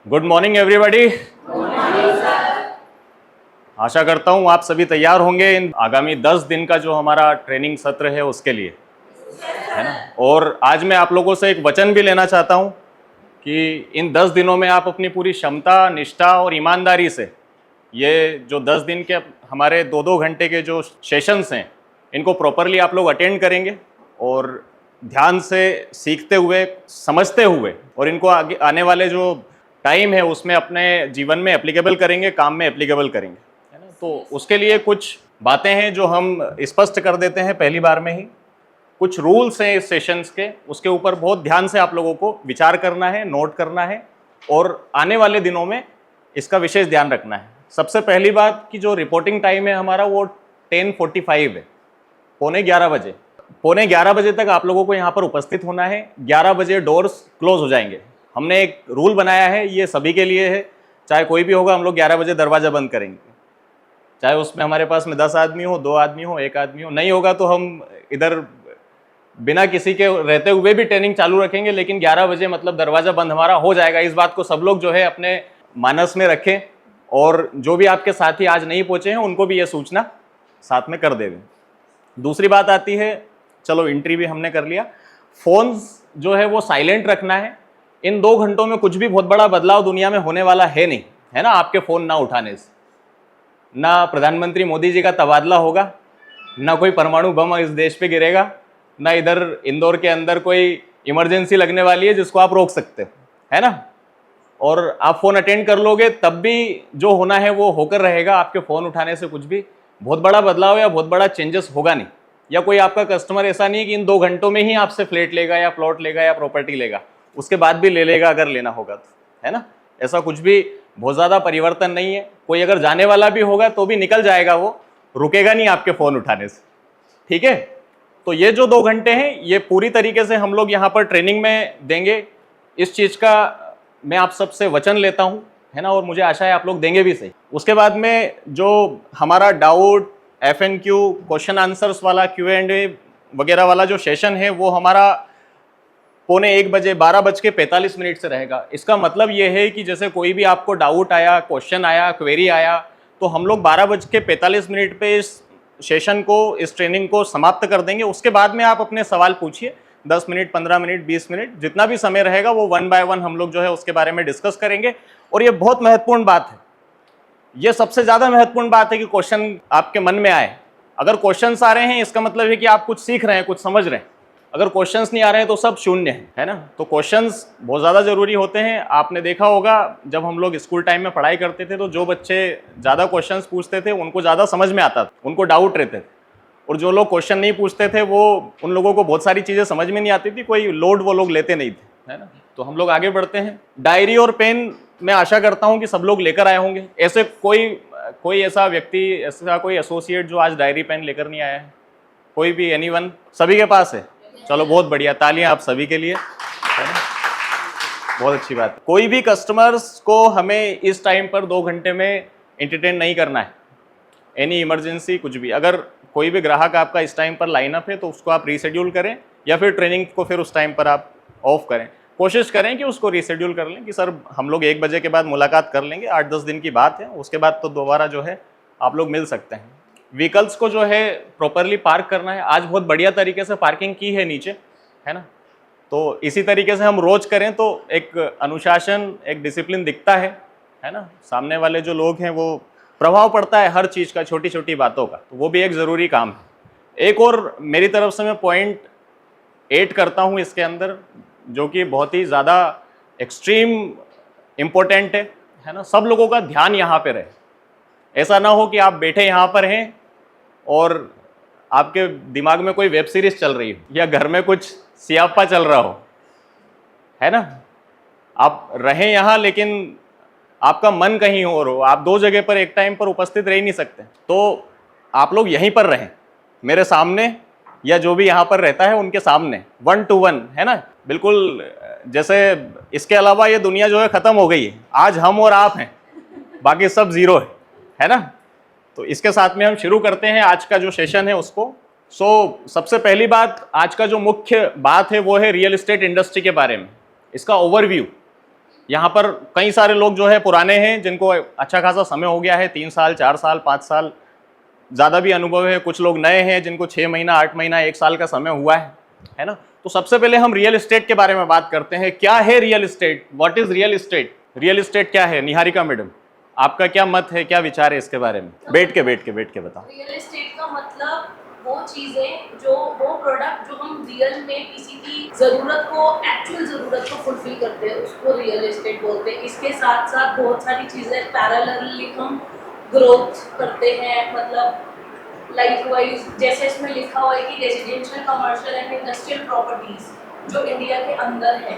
Good morning everybody. आशा करता हूँ आप सभी तैयार होंगे इन आगामी 10 दिन का जो हमारा ट्रेनिंग सत्र है उसके लिए, है ना। और आज मैं आप लोगों से एक वचन भी लेना चाहता हूँ कि इन 10 दिनों में आप अपनी पूरी क्षमता, निष्ठा और ईमानदारी से ये जो 10 दिन के हमारे 2-2 घंटे के जो सेशंस हैं इनको प्रॉपरली आप लोग अटेंड करेंगे और ध्यान से सीखते हुए, समझते हुए और इनको आगे आने वाले जो टाइम है उसमें अपने जीवन में एप्लीकेबल करेंगे, काम में एप्लीकेबल करेंगे, है ना। तो उसके लिए कुछ बातें हैं जो हम स्पष्ट कर देते हैं पहली बार में ही। कुछ रूल्स हैं इस सेशंस के, उसके ऊपर बहुत ध्यान से आप लोगों को विचार करना है, नोट करना है और आने वाले दिनों में इसका विशेष ध्यान रखना है। सबसे पहली बात कि जो रिपोर्टिंग टाइम है हमारा वो 10:45 है, 11:15 बजे। 11:15 बजे तक आप लोगों को यहाँ पर उपस्थित होना है। 11 बजे डोर्स क्लोज हो जाएंगे। हमने एक रूल बनाया है, ये सभी के लिए है, चाहे कोई भी होगा, हम लोग 11 बजे दरवाज़ा बंद करेंगे। चाहे उसमें हमारे पास में 10 आदमी हो, 2 आदमी हो, 1 आदमी हो, नहीं होगा तो हम इधर बिना किसी के रहते हुए भी ट्रेनिंग चालू रखेंगे, लेकिन 11 बजे मतलब दरवाज़ा बंद हमारा हो जाएगा। इस बात को सब लोग जो है अपने मानस में रखें और जो भी आपके साथी आज नहीं पहुँचे हैं उनको भी ये सूचना साथ में कर देंगे। दूसरी बात आती है, चलो एंट्री भी हमने कर लिया, फ़ोन्स जो है वो साइलेंट रखना है। इन 2 घंटों में कुछ भी बहुत बड़ा बदलाव दुनिया में होने वाला है नहीं, है ना। आपके फ़ोन ना उठाने से ना प्रधानमंत्री मोदी जी का तबादला होगा, ना कोई परमाणु बम इस देश पे गिरेगा, ना इधर इंदौर के अंदर कोई इमरजेंसी लगने वाली है जिसको आप रोक सकते हो, है ना। और आप फ़ोन अटेंड कर लोगे तब भी जो होना है वो होकर रहेगा। आपके फ़ोन उठाने से कुछ भी बहुत बड़ा बदलाव या बहुत बड़ा चेंजेस होगा नहीं। या कोई आपका कस्टमर ऐसा नहीं है कि इन 2 घंटों में ही आपसे फ्लैट लेगा या प्लॉट लेगा या प्रॉपर्टी लेगा, उसके बाद भी ले लेगा अगर लेना होगा तो, है ना। ऐसा कुछ भी बहुत ज़्यादा परिवर्तन नहीं है। कोई अगर जाने वाला भी होगा तो भी निकल जाएगा, वो रुकेगा नहीं आपके फ़ोन उठाने से, ठीक है। तो ये जो 2 घंटे हैं ये पूरी तरीके से हम लोग यहाँ पर ट्रेनिंग में देंगे। इस चीज़ का मैं आप सबसे वचन लेता हूँ, है ना, और मुझे आशा है आप लोग देंगे भी सही। उसके बाद में जो हमारा डाउट, FNQ, क्वेश्चन आंसर्स वाला Q&A वगैरह वाला जो सेशन है वो हमारा 1:45 बजे 12:45 से रहेगा। इसका मतलब ये है कि जैसे कोई भी आपको डाउट आया, क्वेश्चन आया, क्वेरी आया, तो हम लोग 12:45 पे इस सेशन को, इस ट्रेनिंग को समाप्त कर देंगे। उसके बाद में आप अपने सवाल पूछिए, 10 मिनट, 15 मिनट, 20 मिनट, जितना भी समय रहेगा वो 1 बाय 1 हम लोग जो है उसके बारे में डिस्कस करेंगे। और ये बहुत महत्वपूर्ण बात है, ये सबसे ज़्यादा महत्वपूर्ण बात है कि क्वेश्चन आपके मन में आए। अगर क्वेश्चंस आ रहे हैं इसका मतलब है कि आप कुछ सीख रहे हैं, कुछ समझ रहे हैं। अगर क्वेश्चंस नहीं आ रहे हैं तो सब शून्य है ना। तो क्वेश्चंस बहुत ज़्यादा ज़रूरी होते हैं। आपने देखा होगा जब हम लोग स्कूल टाइम में पढ़ाई करते थे तो जो बच्चे ज़्यादा क्वेश्चंस पूछते थे उनको ज़्यादा समझ में आता था, उनको डाउट रहते थे। और जो लोग क्वेश्चन नहीं पूछते थे वो, उन लोगों को बहुत सारी चीज़ें समझ में नहीं आती थी, कोई लोड वो लोग लेते नहीं थे, है ना। तो हम लोग आगे बढ़ते हैं। डायरी और पेन मैं आशा करता हूँ कि सब लोग लेकर आए होंगे। ऐसे कोई ऐसा व्यक्ति, ऐसा कोई एसोसिएट जो आज डायरी पेन लेकर नहीं आया है? कोई भी, एनीवन? सभी के पास है? चलो बहुत बढ़िया, तालियां आप सभी के लिए, है ना? बहुत अच्छी बात। कोई भी कस्टमर्स को हमें इस टाइम पर 2 घंटे में एंटरटेन नहीं करना है। एनी इमरजेंसी कुछ भी, अगर कोई भी ग्राहक आपका इस टाइम पर लाइनअप है तो उसको आप रीशेड्यूल करें या फिर ट्रेनिंग को फिर उस टाइम पर आप ऑफ करें। कोशिश करें कि उसको रीशेड्यूल कर लें कि सर हम लोग 1 बजे के बाद मुलाकात कर लेंगे, 8-10 दिन की बात है, उसके बाद तो दोबारा जो है आप लोग मिल सकते हैं। व्हीकल्स को जो है प्रॉपरली पार्क करना है। आज बहुत बढ़िया तरीके से पार्किंग की है नीचे, है ना। तो इसी तरीके से हम रोज करें तो एक अनुशासन, एक डिसिप्लिन दिखता है ना। सामने वाले जो लोग हैं वो प्रभाव पड़ता है हर चीज़ का, छोटी छोटी बातों का, तो वो भी एक ज़रूरी काम है। एक और मेरी तरफ से मैं पॉइंट ऐड करता हूँ इसके अंदर, जो कि बहुत ही ज़्यादा एक्सट्रीम इम्पोर्टेंट है ना। सब लोगों का ध्यान यहाँ पे रहे। ऐसा ना हो कि आप बैठे यहाँ पर हैं और आपके दिमाग में कोई वेब सीरीज चल रही हो या घर में कुछ सियापा चल रहा हो, है ना। आप रहें यहाँ लेकिन आपका मन कहीं और हो, आप 2 जगह पर एक टाइम पर उपस्थित रह नहीं सकते। तो आप लोग यहीं पर रहें, मेरे सामने या जो भी यहाँ पर रहता है उनके सामने, 1 to 1, है ना। बिल्कुल जैसे इसके अलावा ये दुनिया जो है ख़त्म हो गई है, आज हम और आप हैं, बाकी सब ज़ीरो है ना। तो इसके साथ में हम शुरू करते हैं आज का जो सेशन है उसको। सबसे पहली बात, आज का जो मुख्य बात है वो है रियल एस्टेट इंडस्ट्री के बारे में, इसका ओवरव्यू। यहाँ पर कई सारे लोग जो है पुराने हैं, जिनको अच्छा खासा समय हो गया है, 3 साल 4 साल 5 साल ज़्यादा भी अनुभव है। कुछ लोग नए हैं जिनको 6 महीना 8 महीना 1 साल का समय हुआ है ना। तो सबसे पहले हम रियल एस्टेट के बारे में बात करते हैं। क्या है real estate? What is real estate? Real estate क्या है? निहारिका मैडम, आपका क्या मत है, क्या विचार है इसके बारे में? बैठ के बताओ। रियल एस्टेट का मतलब वो चीजें जो वो प्रोडक्ट जो हम रियल में किसी की जरूरत को एक्चुअल जरूरत को फुलफिल करते हैं, उसको रियल एस्टेट बोलते हैं। इसके साथ साथ बहुत सारी चीजें पैरेलली हम ग्रोथ करते हैं, मतलब लाइक वाइज जैसे इसमें लिखा हुआ है कि residential commercial and industrial properties जो इंडिया के अंदर है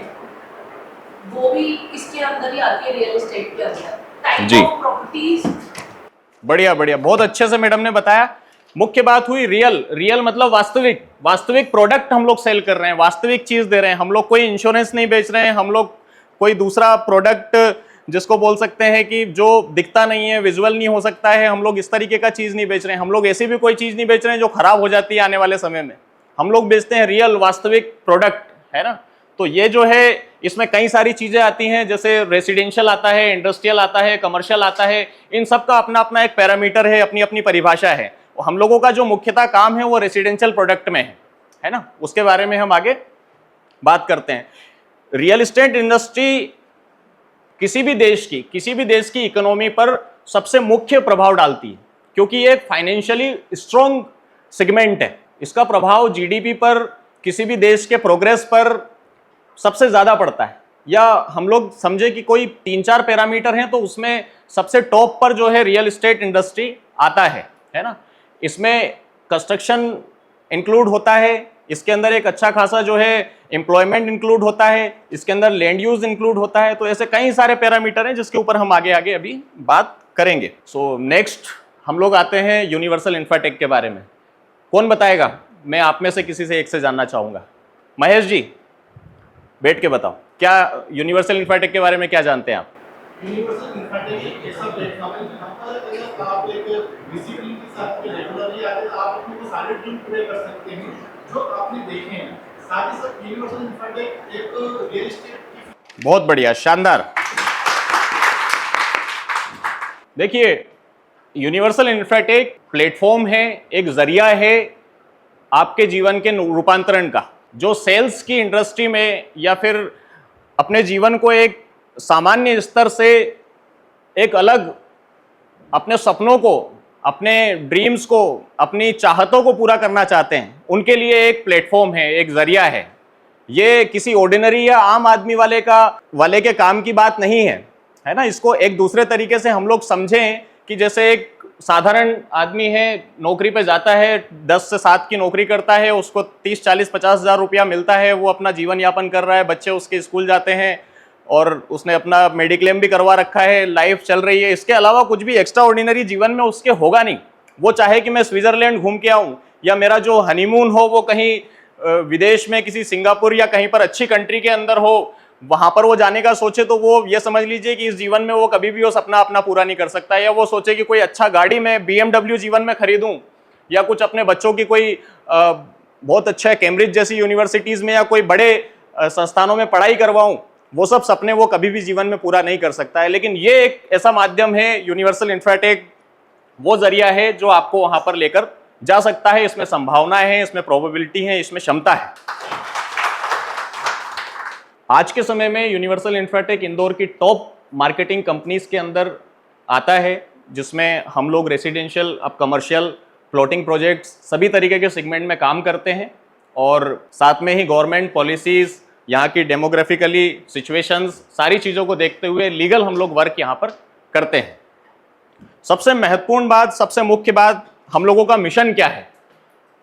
वो भी इसके अंदर ही आती है, रियल एस्टेट के अंदर। Type of properties. बढ़िया, बहुत अच्छे से मैडम ने बताया। मुख्य बात हुई रियल मतलब वास्तविक प्रोडक्ट हम लोग सेल कर रहे हैं, वास्तविक चीज दे रहे हैं। हम लोग कोई इंश्योरेंस नहीं बेच रहे हैं, हम लोग कोई दूसरा प्रोडक्ट जिसको बोल सकते हैं कि जो दिखता नहीं है, विजुअल नहीं हो सकता है, हम लोग इस तरीके का चीज नहीं बेच रहे हैं। हम लोग ऐसी भी कोई चीज नहीं बेच रहे हैं जो खराब हो जाती है आने वाले समय में। हम लोग बेचते हैं रियल वास्तविक प्रोडक्ट, है ना। तो ये जो है इसमें कई सारी चीजें आती हैं, जैसे रेसिडेंशियल आता है, इंडस्ट्रियल आता है, कमर्शियल आता है। इन सब का अपना अपना एक पैरामीटर है, अपनी अपनी परिभाषा है। हम लोगों का जो मुख्यतः काम है वो रेसिडेंशियल प्रोडक्ट में है ना। उसके बारे में हम आगे बात करते हैं। रियल एस्टेट इंडस्ट्री किसी भी देश की इकोनॉमी पर सबसे मुख्य प्रभाव डालती है, क्योंकि ये एक फाइनेंशियली स्ट्रॉन्ग सेगमेंट है। इसका प्रभाव जीडीपी पर, किसी भी देश के प्रोग्रेस पर सबसे ज्यादा पड़ता है। या हम लोग समझे कि कोई 3-4 पैरामीटर हैं तो उसमें सबसे टॉप पर जो है रियल एस्टेट इंडस्ट्री आता है ना। इसमें कंस्ट्रक्शन इंक्लूड होता है, इसके अंदर एक अच्छा खासा जो है एम्प्लॉयमेंट इंक्लूड होता है, इसके अंदर लैंड यूज इंक्लूड होता है। तो ऐसे कई सारे पैरामीटर हैं जिसके ऊपर हम आगे अभी बात करेंगे। सो नेक्स्ट हम लोग आते हैं यूनिवर्सल इंफ्राटेक के बारे में। कौन बताएगा? मैं आप में से किसी से एक से जानना चाहूंगा। महेश जी, बैठ के बताओ, क्या यूनिवर्सल इंफ्राटेक के बारे में क्या जानते हैं आप? यूनिवर्सल इंफ्राटेक एक ऐसा प्लेटफॉर्म है जहां पर अगर आप एक डिसिप्लिन के साथ रेगुलरली आते हैं आप अपने सारे ड्रीम पूरे कर सकते हैं जो आपने देखे हैं। साथ ही साथ यूनिवर्सल इंफ्राटेक एक रियल एस्टेट। बहुत बढ़िया, शानदार। देखिए, यूनिवर्सल इंफ्राटेक प्लेटफॉर्म है, एक जरिया है आपके जीवन के रूपांतरण का। जो सेल्स की इंडस्ट्री में या फिर अपने जीवन को एक सामान्य स्तर से एक अलग, अपने सपनों को, अपने ड्रीम्स को, अपनी चाहतों को पूरा करना चाहते हैं, उनके लिए एक प्लेटफॉर्म है, एक जरिया है। ये किसी ऑर्डिनरी या आम आदमी वाले के काम की बात नहीं है ना। इसको एक दूसरे तरीके से हम लोग समझें कि जैसे एक साधारण आदमी है, नौकरी पे जाता है, 10 से 7 की नौकरी करता है, उसको 30, 40, 50 हज़ार रुपया मिलता है, वो अपना जीवन यापन कर रहा है, बच्चे उसके स्कूल जाते हैं और उसने अपना मेडिक्लेम भी करवा रखा है, लाइफ चल रही है। इसके अलावा कुछ भी एक्स्ट्रा ऑर्डिनरी जीवन में उसके होगा नहीं। वो चाहे कि मैं स्विट्जरलैंड घूम के आऊँ या मेरा जो हनीमून हो वो कहीं विदेश में किसी सिंगापुर या कहीं पर अच्छी कंट्री के अंदर हो, वहां पर वो जाने का सोचे, तो वो ये समझ लीजिए कि इस जीवन में वो कभी भी वो सपना अपना पूरा नहीं कर सकता। या वो सोचे कि कोई अच्छा गाड़ी में BMW जीवन में खरीदूं या कुछ अपने बच्चों की कोई बहुत अच्छा कैम्ब्रिज जैसी यूनिवर्सिटीज में या कोई बड़े संस्थानों में पढ़ाई करवाऊं, वो सब सपने वो कभी भी जीवन में पूरा नहीं कर सकता है। लेकिन ये एक ऐसा माध्यम है, यूनिवर्सल इंफ्राटेक वो जरिया है जो आपको वहां पर लेकर जा सकता है। इसमें संभावनाएं हैं, इसमें प्रोबेबिलिटी है, इसमें क्षमता है। आज के समय में यूनिवर्सल इंफ्राटेक इंदौर की टॉप मार्केटिंग कंपनीज के अंदर आता है, जिसमें हम लोग रेसिडेंशियल, अब कमर्शियल, प्लॉटिंग प्रोजेक्ट्स, सभी तरीके के सेगमेंट में काम करते हैं। और साथ में ही गवर्नमेंट पॉलिसीज, यहाँ की डेमोग्राफिकली सिचुएशंस, सारी चीज़ों को देखते हुए लीगल हम लोग वर्क यहाँ पर करते हैं। सबसे महत्वपूर्ण बात, सबसे मुख्य बात, हम लोगों का मिशन क्या है,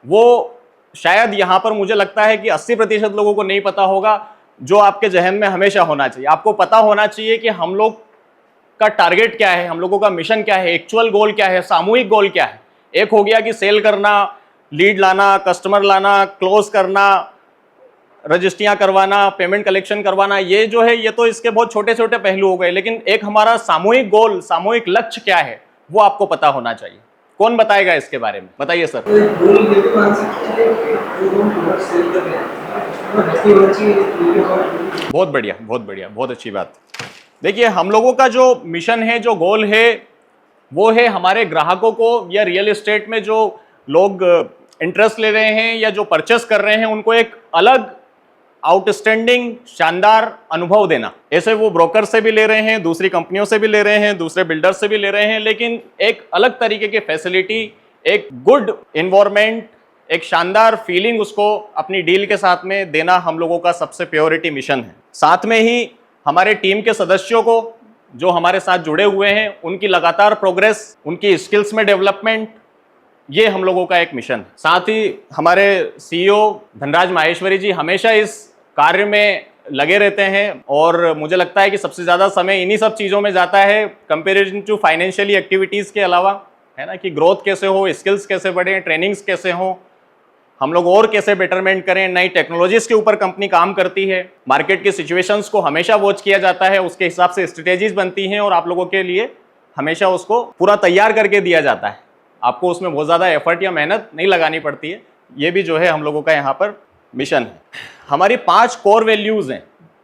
वो शायद यहाँ पर मुझे लगता है कि 80% लोगों को नहीं पता होगा, जो आपके जहन में हमेशा होना चाहिए। आपको पता होना चाहिए कि हम लोग का टारगेट क्या है, हम लोगों का मिशन क्या है, एक्चुअल गोल क्या है, सामूहिक गोल क्या है। एक हो गया कि सेल करना, लीड लाना, कस्टमर लाना, क्लोज करना, रजिस्ट्रियां करवाना, पेमेंट कलेक्शन करवाना, ये जो है ये तो इसके बहुत छोटे छोटे पहलू हो गए। लेकिन एक हमारा सामूहिक गोल, सामूहिक लक्ष्य क्या है, वो आपको पता होना चाहिए। कौन बताएगा इसके बारे में? बताइए सर। बहुत बढ़िया, बहुत बढ़िया, बहुत अच्छी बात। देखिए, हम लोगों का जो मिशन है, जो गोल है, वो है हमारे ग्राहकों को या रियल एस्टेट में जो लोग इंटरेस्ट ले रहे हैं या जो परचेस कर रहे हैं, उनको एक अलग आउटस्टैंडिंग शानदार अनुभव देना। ऐसे वो ब्रोकर से भी ले रहे हैं, दूसरी कंपनियों से भी ले रहे हैं, दूसरे बिल्डर से भी ले रहे हैं, लेकिन एक अलग तरीके की फैसिलिटी, एक गुड एनवायरनमेंट, एक शानदार फीलिंग उसको अपनी डील के साथ में देना हम लोगों का सबसे प्रायोरिटी मिशन है। साथ में ही हमारे टीम के सदस्यों को जो हमारे साथ जुड़े हुए हैं, उनकी लगातार प्रोग्रेस, उनकी स्किल्स में डेवलपमेंट, ये हम लोगों का एक मिशन है। साथ ही हमारे सीईओ धनराज माहेश्वरी जी हमेशा इस कार्य में लगे रहते हैं और मुझे लगता है कि सबसे ज़्यादा समय इन्हीं सब चीज़ों में जाता है कंपेरिजन टू फाइनेंशियली एक्टिविटीज़ के अलावा, है ना, कि ग्रोथ कैसे हो, स्किल्स कैसे बढ़े, ट्रेनिंग्स कैसे हो, हम लोग और कैसे बेटरमेंट करें, नई टेक्नोलॉजीज के ऊपर कंपनी काम करती है, मार्केट की सिचुएशंस को हमेशा वॉच किया जाता है, उसके हिसाब से स्ट्रेटेजीज बनती हैं और आप लोगों के लिए हमेशा उसको पूरा तैयार करके दिया जाता है। आपको उसमें बहुत ज़्यादा एफर्ट या मेहनत नहीं लगानी पड़ती है। ये भी जो है हम लोगों का यहाँ पर मिशन है। हमारी 5 कोर वैल्यूज़ हैं।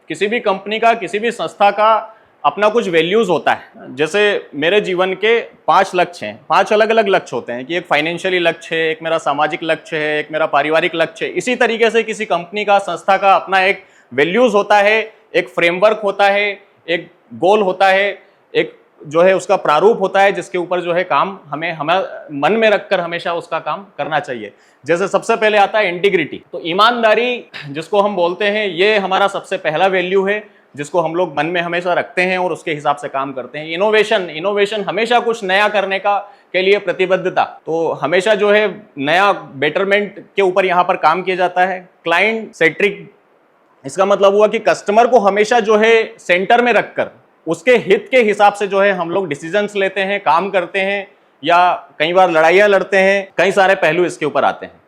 किसी भी कंपनी का, किसी भी संस्था का अपना कुछ वैल्यूज़ होता है। जैसे मेरे जीवन के 5 लक्ष्य हैं, 5 अलग अलग लक्ष्य होते हैं कि एक फाइनेंशियली लक्ष्य है, एक मेरा सामाजिक लक्ष्य है, एक मेरा पारिवारिक लक्ष्य है। इसी तरीके से किसी कंपनी का, संस्था का अपना एक वैल्यूज़ होता है, एक फ्रेमवर्क होता है, एक गोल होता है, एक जो है उसका प्रारूप होता है, जिसके ऊपर जो है काम हमें मन में रखकर हमेशा उसका काम करना चाहिए। जैसे सबसे पहले आता है इंटीग्रिटी। तो ईमानदारी जिसको हम बोलते हैं, ये हमारा सबसे पहला वैल्यू है जिसको हम लोग मन में हमेशा रखते हैं और उसके हिसाब से काम करते हैं। इनोवेशन हमेशा कुछ नया करने के लिए प्रतिबद्धता, तो हमेशा जो है नया बेटरमेंट के ऊपर यहाँ पर काम किया जाता है। क्लाइंट सेंट्रिक, इसका मतलब हुआ कि कस्टमर को हमेशा जो है सेंटर में रखकर उसके हित के हिसाब से जो है हम लोग डिसीजंस लेते हैं, काम करते हैं या कई बार लड़ाइयाँ लड़ते हैं। कई सारे पहलू इसके ऊपर आते हैं।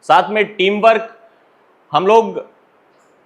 साथ में टीम वर्क, हम लोग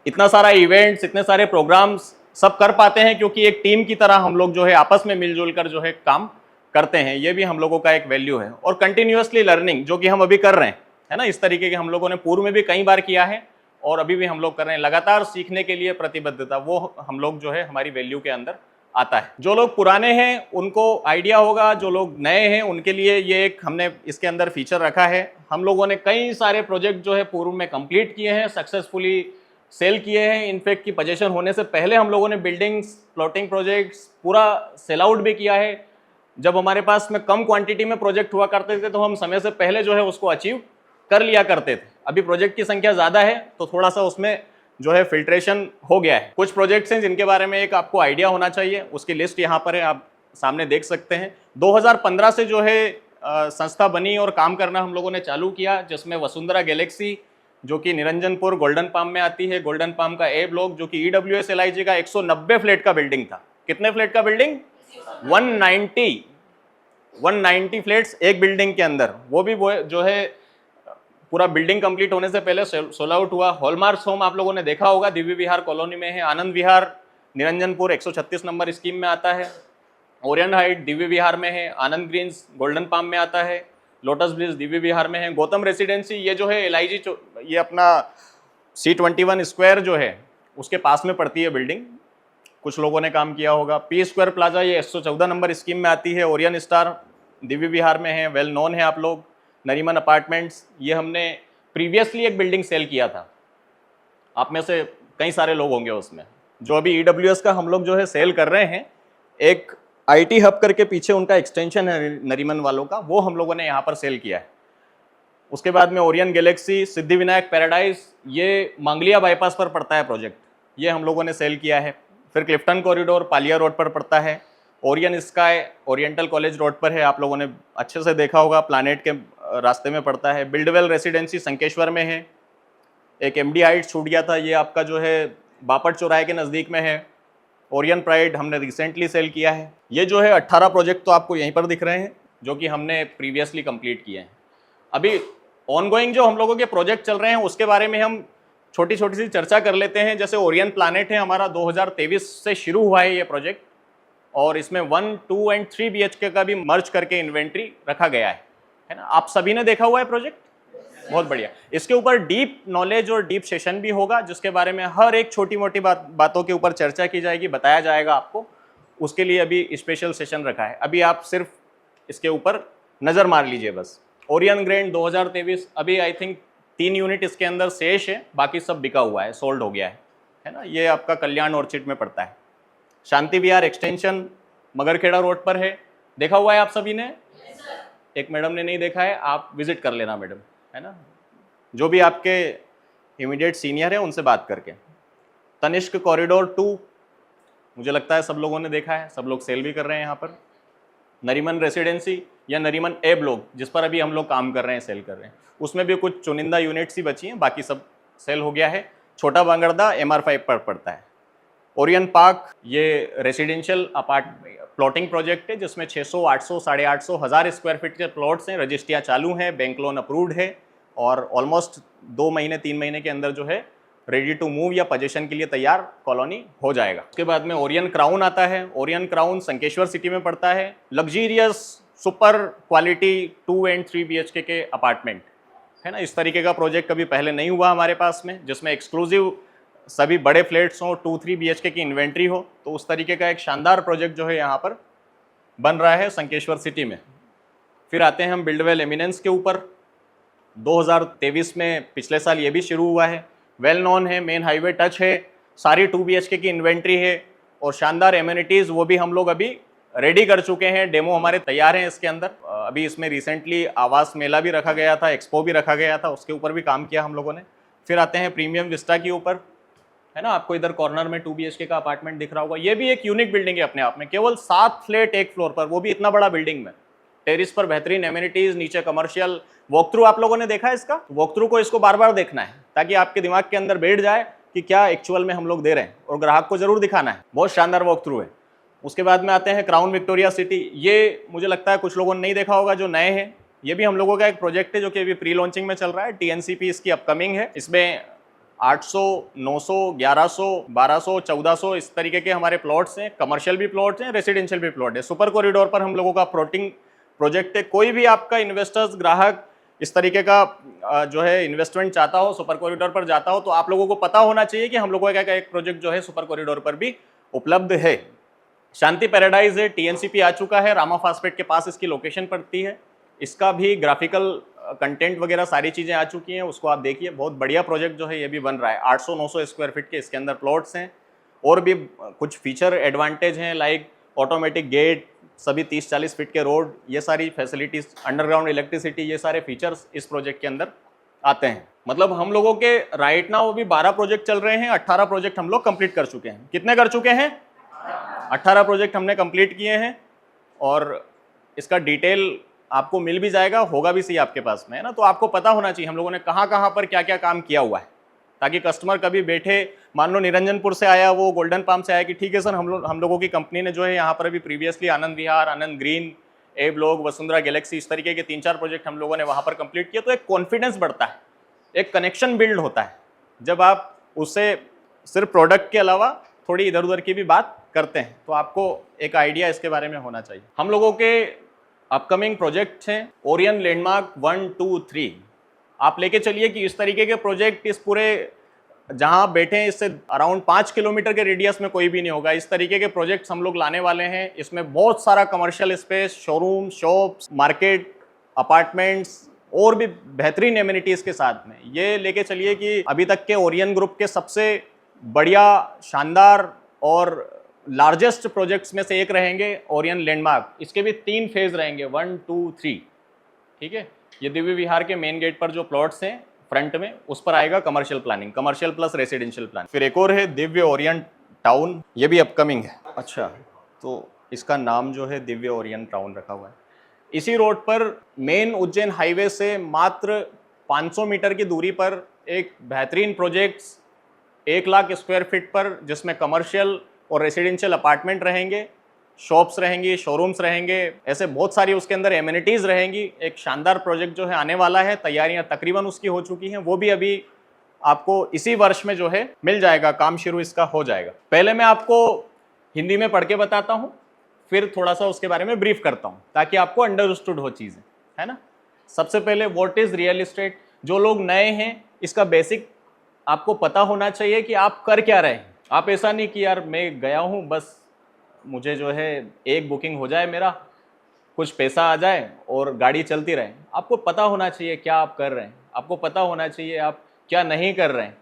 इतना सारा इवेंट्स, इतने सारे प्रोग्राम्स सब कर पाते हैं क्योंकि एक टीम की तरह हम लोग जो है आपस में मिलजुल कर जो है काम करते हैं। ये भी हम लोगों का एक वैल्यू है। और कंटिन्यूअसली लर्निंग, जो कि हम अभी कर रहे हैं, है ना, इस तरीके के हम लोगों ने पूर्व में भी कई बार किया है और अभी भी हम लोग कर रहे हैं। लगातार सीखने के लिए प्रतिबद्धता, वो हम लोग जो है हमारी वैल्यू के अंदर आता है। जो लोग पुराने हैं उनको आइडिया होगा, जो लोग नए हैं उनके लिए ये एक हमने इसके अंदर फीचर रखा है। हम लोगों ने कई सारे प्रोजेक्ट जो है पूर्व में कंप्लीट किए हैं, सक्सेसफुली सेल किए हैं। इनफैक्ट की पोजीशन होने से पहले हम लोगों ने बिल्डिंग्स, प्लॉटिंग प्रोजेक्ट्स पूरा सेल आउट भी किया है। जब हमारे पास में कम क्वांटिटी में प्रोजेक्ट हुआ करते थे तो हम समय से पहले जो है उसको अचीव कर लिया करते थे। अभी प्रोजेक्ट की संख्या ज़्यादा है तो थोड़ा सा उसमें जो है फिल्ट्रेशन हो गया है। कुछ प्रोजेक्ट्स हैं जिनके बारे में एक आपको आइडिया होना चाहिए, उसकी लिस्ट यहाँ पर है, आप सामने देख सकते हैं। 2015 से जो है संस्था बनी और काम करना हम लोगों ने चालू किया, जिसमें वसुंधरा गैलेक्सी जो कि निरंजनपुर गोल्डन पाम में आती है, गोल्डन पाम का ए ब्लॉक जो कि EWS LIG का 190 फ्लैट का बिल्डिंग था। कितने फ्लैट का बिल्डिंग? 190 फ्लैट्स एक बिल्डिंग के अंदर। वो भी जो है पूरा बिल्डिंग कंप्लीट होने से पहले सोल आउट हुआ। हॉलमार्क्स होम आप लोगों ने देखा होगा, दिव्य विहार कॉलोनी में है। आनंद विहार निरंजनपुर 136 नंबर स्कीम में आता है। ओरियन हाइट दिव्य विहार में है। आनंद ग्रीन्स गोल्डन पाम में आता है। लोटस ब्रिज दिव्य विहार में है। गौतम रेसिडेंसी ये जो है LIG, ये अपना C21 स्क्वायर जो है उसके पास में पड़ती है बिल्डिंग, कुछ लोगों ने काम किया होगा। P स्क्वायर प्लाजा ये 114 नंबर स्कीम में आती है। ओरियन स्टार दिव्य विहार में है, वेल नोन है आप लोग। नरीमन अपार्टमेंट्स, ये हमने प्रीवियसली एक बिल्डिंग सेल किया था, आप में से कई सारे लोग होंगे उसमें। जो अभी EWS का हम लोग जो है सेल कर रहे हैं, एक IT हब करके पीछे उनका एक्सटेंशन है नरीमन वालों का, वो हम लोगों ने यहाँ पर सेल किया है। उसके बाद में ओरियन गैलेक्सी सिद्धिविनायक पैराडाइज, ये मांगलिया बाईपास पर पड़ता है प्रोजेक्ट, ये हम लोगों ने सेल किया है। फिर क्लिफ्टन कॉरिडोर पालिया रोड पर पड़ता है। Orion sky oriental college road पर है, आप लोगों ने अच्छे से देखा होगा, प्लानेट के रास्ते में पड़ता है। बिल्डवेल रेसिडेंसी संकेश्वर में है। एक MD हाइट छूट गया था, ये आपका जो है बापट चौराहे के नज़दीक में है। ओरियन प्राइड हमने रिसेंटली सेल किया है। ये जो है 18 प्रोजेक्ट तो आपको यहीं पर दिख रहे हैं जो कि हमने प्रीवियसली कंप्लीट किए हैं। अभी ऑनगोइंग जो हम लोगों के प्रोजेक्ट चल रहे हैं उसके बारे में हम छोटी छोटी सी चर्चा कर लेते हैं। जैसे ओरियन प्लानेट है हमारा, 2023 से शुरू हुआ है ये प्रोजेक्ट और इसमें 1, 2 एंड 3 BHK का भी मर्ज करके इन्वेंट्री रखा गया है ना। आप सभी ने देखा हुआ है प्रोजेक्ट? बहुत बढ़िया। इसके ऊपर डीप नॉलेज और डीप सेशन भी होगा, जिसके बारे में हर एक छोटी मोटी बातों के ऊपर चर्चा की जाएगी, बताया जाएगा आपको। उसके लिए अभी स्पेशल सेशन रखा है। अभी आप सिर्फ इसके ऊपर नज़र मार लीजिए बस। ओरियन ग्रैंड 2023 अभी आई थिंक 3 यूनिट इसके अंदर शेष है, बाकी सब बिका हुआ है, सोल्ड हो गया है ना। ये आपका कल्याण ऑर्चिड में पड़ता है। शांति विहार एक्सटेंशन मगरखेड़ा रोड पर है, देखा हुआ है आप सभी ने? एक मैडम ने नहीं देखा है, आप विजिट कर लेना मैडम, है ना, जो भी आपके इमीडिएट सीनियर है उनसे बात करके। तनिष्क कॉरिडोर 2 मुझे लगता है सब लोगों ने देखा है, सब लोग सेल भी कर रहे हैं यहाँ पर। नरीमन रेसिडेंसी या नरीमन ए ब्लॉक, जिस पर अभी हम लोग काम कर रहे हैं, सेल कर रहे हैं, उसमें भी कुछ चुनिंदा यूनिट्स ही बची हैं, बाकी सब सेल हो गया है। छोटा बांगड़दा MR5 पर पड़ता है। ओरियन पार्क ये रेसिडेंशियल प्लॉटिंग प्रोजेक्ट है, जिसमें 600, 800, 850, 1000 स्क्वायर फीट के प्लॉट्स हैं। रजिस्ट्रियाँ चालू हैं, बैंक लोन अप्रूव्ड है और ऑलमोस्ट 2 महीने 3 महीने के अंदर जो है रेडी टू मूव या पोजीशन के लिए तैयार कॉलोनी हो जाएगा। उसके बाद में ओरियन क्राउन आता है। ओरियन क्राउन संकेश्वर सिटी में पड़ता है। Luxurious super quality 2 and 3 BHK के अपार्टमेंट, है ना। इस तरीके का प्रोजेक्ट कभी पहले नहीं हुआ हमारे पास में, जिसमें एक्सक्लूसिव सभी बड़े फ्लैट्स हों, 2-3 BHK की इन्वेंट्री हो। तो उस तरीके का एक शानदार प्रोजेक्ट जो है यहाँ पर बन रहा है संकेश्वर सिटी में। फिर आते हैं हम बिल्डवेल एमिनेंस के ऊपर। 2023 में पिछले साल ये भी शुरू हुआ है। वेल नॉन है, मेन हाईवे टच है, सारी 2 BHK की इन्वेंट्री है और शानदार एमिनिटीज़ वो भी हम लोग अभी रेडी कर चुके हैं। डेमो हमारे तैयार हैं इसके अंदर। अभी इसमें रिसेंटली आवास मेला भी रखा गया था, एक्सपो भी रखा गया था, उसके ऊपर भी काम किया हम लोगों ने। फिर आते हैं प्रीमियम विस्टा के ऊपर, है ना। आपको इधर कॉर्नर में 2 BHK का अपार्टमेंट दिख रहा होगा। ये भी एक यूनिक बिल्डिंग है अपने आप में, केवल 7 फ्लैट एक फ्लोर पर, वो भी इतना बड़ा बिल्डिंग में। टेरिस पर बेहतरीन एमिनिटीज, नीचे कमर्शियल। वॉक थ्रू आप लोगों ने देखा है इसका? वॉक थ्रू को इसको बार बार देखना है ताकि आपके दिमाग के अंदर बैठ जाए कि क्या एक्चुअल में हम लोग दे रहे हैं, और ग्राहक को जरूर दिखाना है। बहुत शानदार वॉक थ्रू है। उसके बाद में आते हैं क्राउन विक्टोरिया सिटी। ये मुझे लगता है कुछ लोगों ने नहीं देखा होगा जो नए हैं। ये भी हम लोगों का एक प्रोजेक्ट है जो कि अभी प्री लॉन्चिंग में चल रहा है। TNCP इसकी अपकमिंग है। इसमें 800, 900, 1100, 1200, 1400 इस तरीके के हमारे प्लॉट्स हैं। कमर्शियल भी प्लॉट्स हैं, रेसिडेंशियल भी प्लॉट है। सुपर कॉरिडोर पर हम लोगों का प्लॉटिंग प्रोजेक्ट है। कोई भी आपका इन्वेस्टर्स ग्राहक इस तरीके का जो है इन्वेस्टमेंट चाहता हो, सुपर कॉरिडोर पर जाता हो, तो आप लोगों को पता होना चाहिए कि हम लोगों का एक प्रोजेक्ट जो है सुपर कॉरिडोर पर भी उपलब्ध है। शांति पैराडाइज है, TNCP आ चुका है, रामा फास्फेट के पास इसकी लोकेशन पड़ती है। इसका भी ग्राफिकल कंटेंट वगैरह सारी चीज़ें आ चुकी हैं, उसको आप देखिए। बहुत बढ़िया प्रोजेक्ट जो है ये भी बन रहा है। 800-900 स्क्वायर फीट के इसके अंदर प्लॉट्स हैं और भी कुछ फीचर एडवांटेज हैं, लाइक ऑटोमेटिक गेट, सभी 30-40 फीट के रोड, ये सारी फैसिलिटीज़, अंडरग्राउंड इलेक्ट्रिसिटी, ये सारे फीचर्स इस प्रोजेक्ट के अंदर आते हैं। मतलब हम लोगों के राइट नाउ अभी 12 प्रोजेक्ट चल रहे हैं। 18 प्रोजेक्ट हम लोग कंप्लीट कर चुके हैं। कितने कर चुके हैं? 18 प्रोजेक्ट हमने कंप्लीट किए हैं और इसका डिटेल आपको मिल भी जाएगा, होगा भी सही आपके पास में, है ना। तो आपको पता होना चाहिए हम लोगों ने कहाँ कहाँ पर क्या क्या काम किया हुआ है, ताकि कस्टमर कभी बैठे, मान लो निरंजनपुर से आया, वो गोल्डन पाम से आया, कि ठीक है सर हम लोगों की कंपनी ने जो है यहाँ पर अभी प्रीवियसली आनंद विहार, आनंद ग्रीन, ए ब्लॉक, वसुंधरा गैलेक्सी, इस तरीके के 3-4 प्रोजेक्ट हम लोगों ने वहाँ पर कंप्लीट किया। तो एक कॉन्फिडेंस बढ़ता है, एक कनेक्शन बिल्ड होता है जब आप उससे सिर्फ प्रोडक्ट के अलावा थोड़ी इधर उधर की भी बात करते हैं, तो आपको एक आइडिया इसके बारे में होना चाहिए। हम लोगों के अपकमिंग प्रोजेक्ट हैं ओरियन लैंडमार्क 1, 2, 3। आप लेके चलिए कि इस तरीके के प्रोजेक्ट इस पूरे जहां बैठे हैं इससे अराउंड 5 किलोमीटर के रेडियस में कोई भी नहीं होगा। इस तरीके के प्रोजेक्ट्स हम लोग लाने वाले हैं। इसमें बहुत सारा commercial space, showroom, shops, market, apartments और भी बेहतरीन एमिनिटीज़ के साथ में ये लेके चलिए कि अभी तक के ओरियन ग्रुप के सबसे बढ़िया, शानदार और लार्जेस्ट प्रोजेक्ट्स में से एक रहेंगे ओरियन लैंडमार्क। इसके भी 3 फेज रहेंगे, 1, 2, 3, ठीक है। ये दिव्य विहार के मेन गेट पर जो प्लॉट्स हैं फ्रंट में, उस पर आएगा commercial planning, commercial plus residential plan. फिर एक और है दिव्य ओरियन टाउन, ये भी अपकमिंग है। अच्छा, तो इसका नाम जो है दिव्य ओरियन टाउन रखा हुआ है। इसी रोड पर मेन उज्जैन हाईवे से मात्र 500 मीटर की दूरी पर एक बेहतरीन प्रोजेक्ट 1 लाख स्क्वायर फीट पर, जिसमें कमर्शियल और रेसिडेंशियल अपार्टमेंट रहेंगे, शॉप्स रहेंगी, शोरूम्स रहेंगे, ऐसे बहुत सारी उसके अंदर एमिनिटीज़ रहेंगी। एक शानदार प्रोजेक्ट जो है आने वाला है, तैयारियां तकरीबन उसकी हो चुकी हैं, वो भी अभी आपको इसी वर्ष में जो है मिल जाएगा, काम शुरू इसका हो जाएगा। पहले मैं आपको हिंदी में पढ़ के बताता हूँ, फिर थोड़ा सा उसके बारे में ब्रीफ करता हूँ ताकि आपको अंडरस्टूड हो चीज़ें, है ना। सबसे पहले व्हाट इज़ रियल इस्टेट। जो लोग नए हैं इसका बेसिक आपको पता होना चाहिए कि आप कर क्या रहे हैं। आप ऐसा नहीं कि यार मैं गया हूँ बस मुझे जो है एक बुकिंग हो जाए, मेरा कुछ पैसा आ जाए और गाड़ी चलती रहे। आपको पता होना चाहिए क्या आप कर रहे हैं, आपको पता होना चाहिए आप क्या नहीं कर रहे हैं।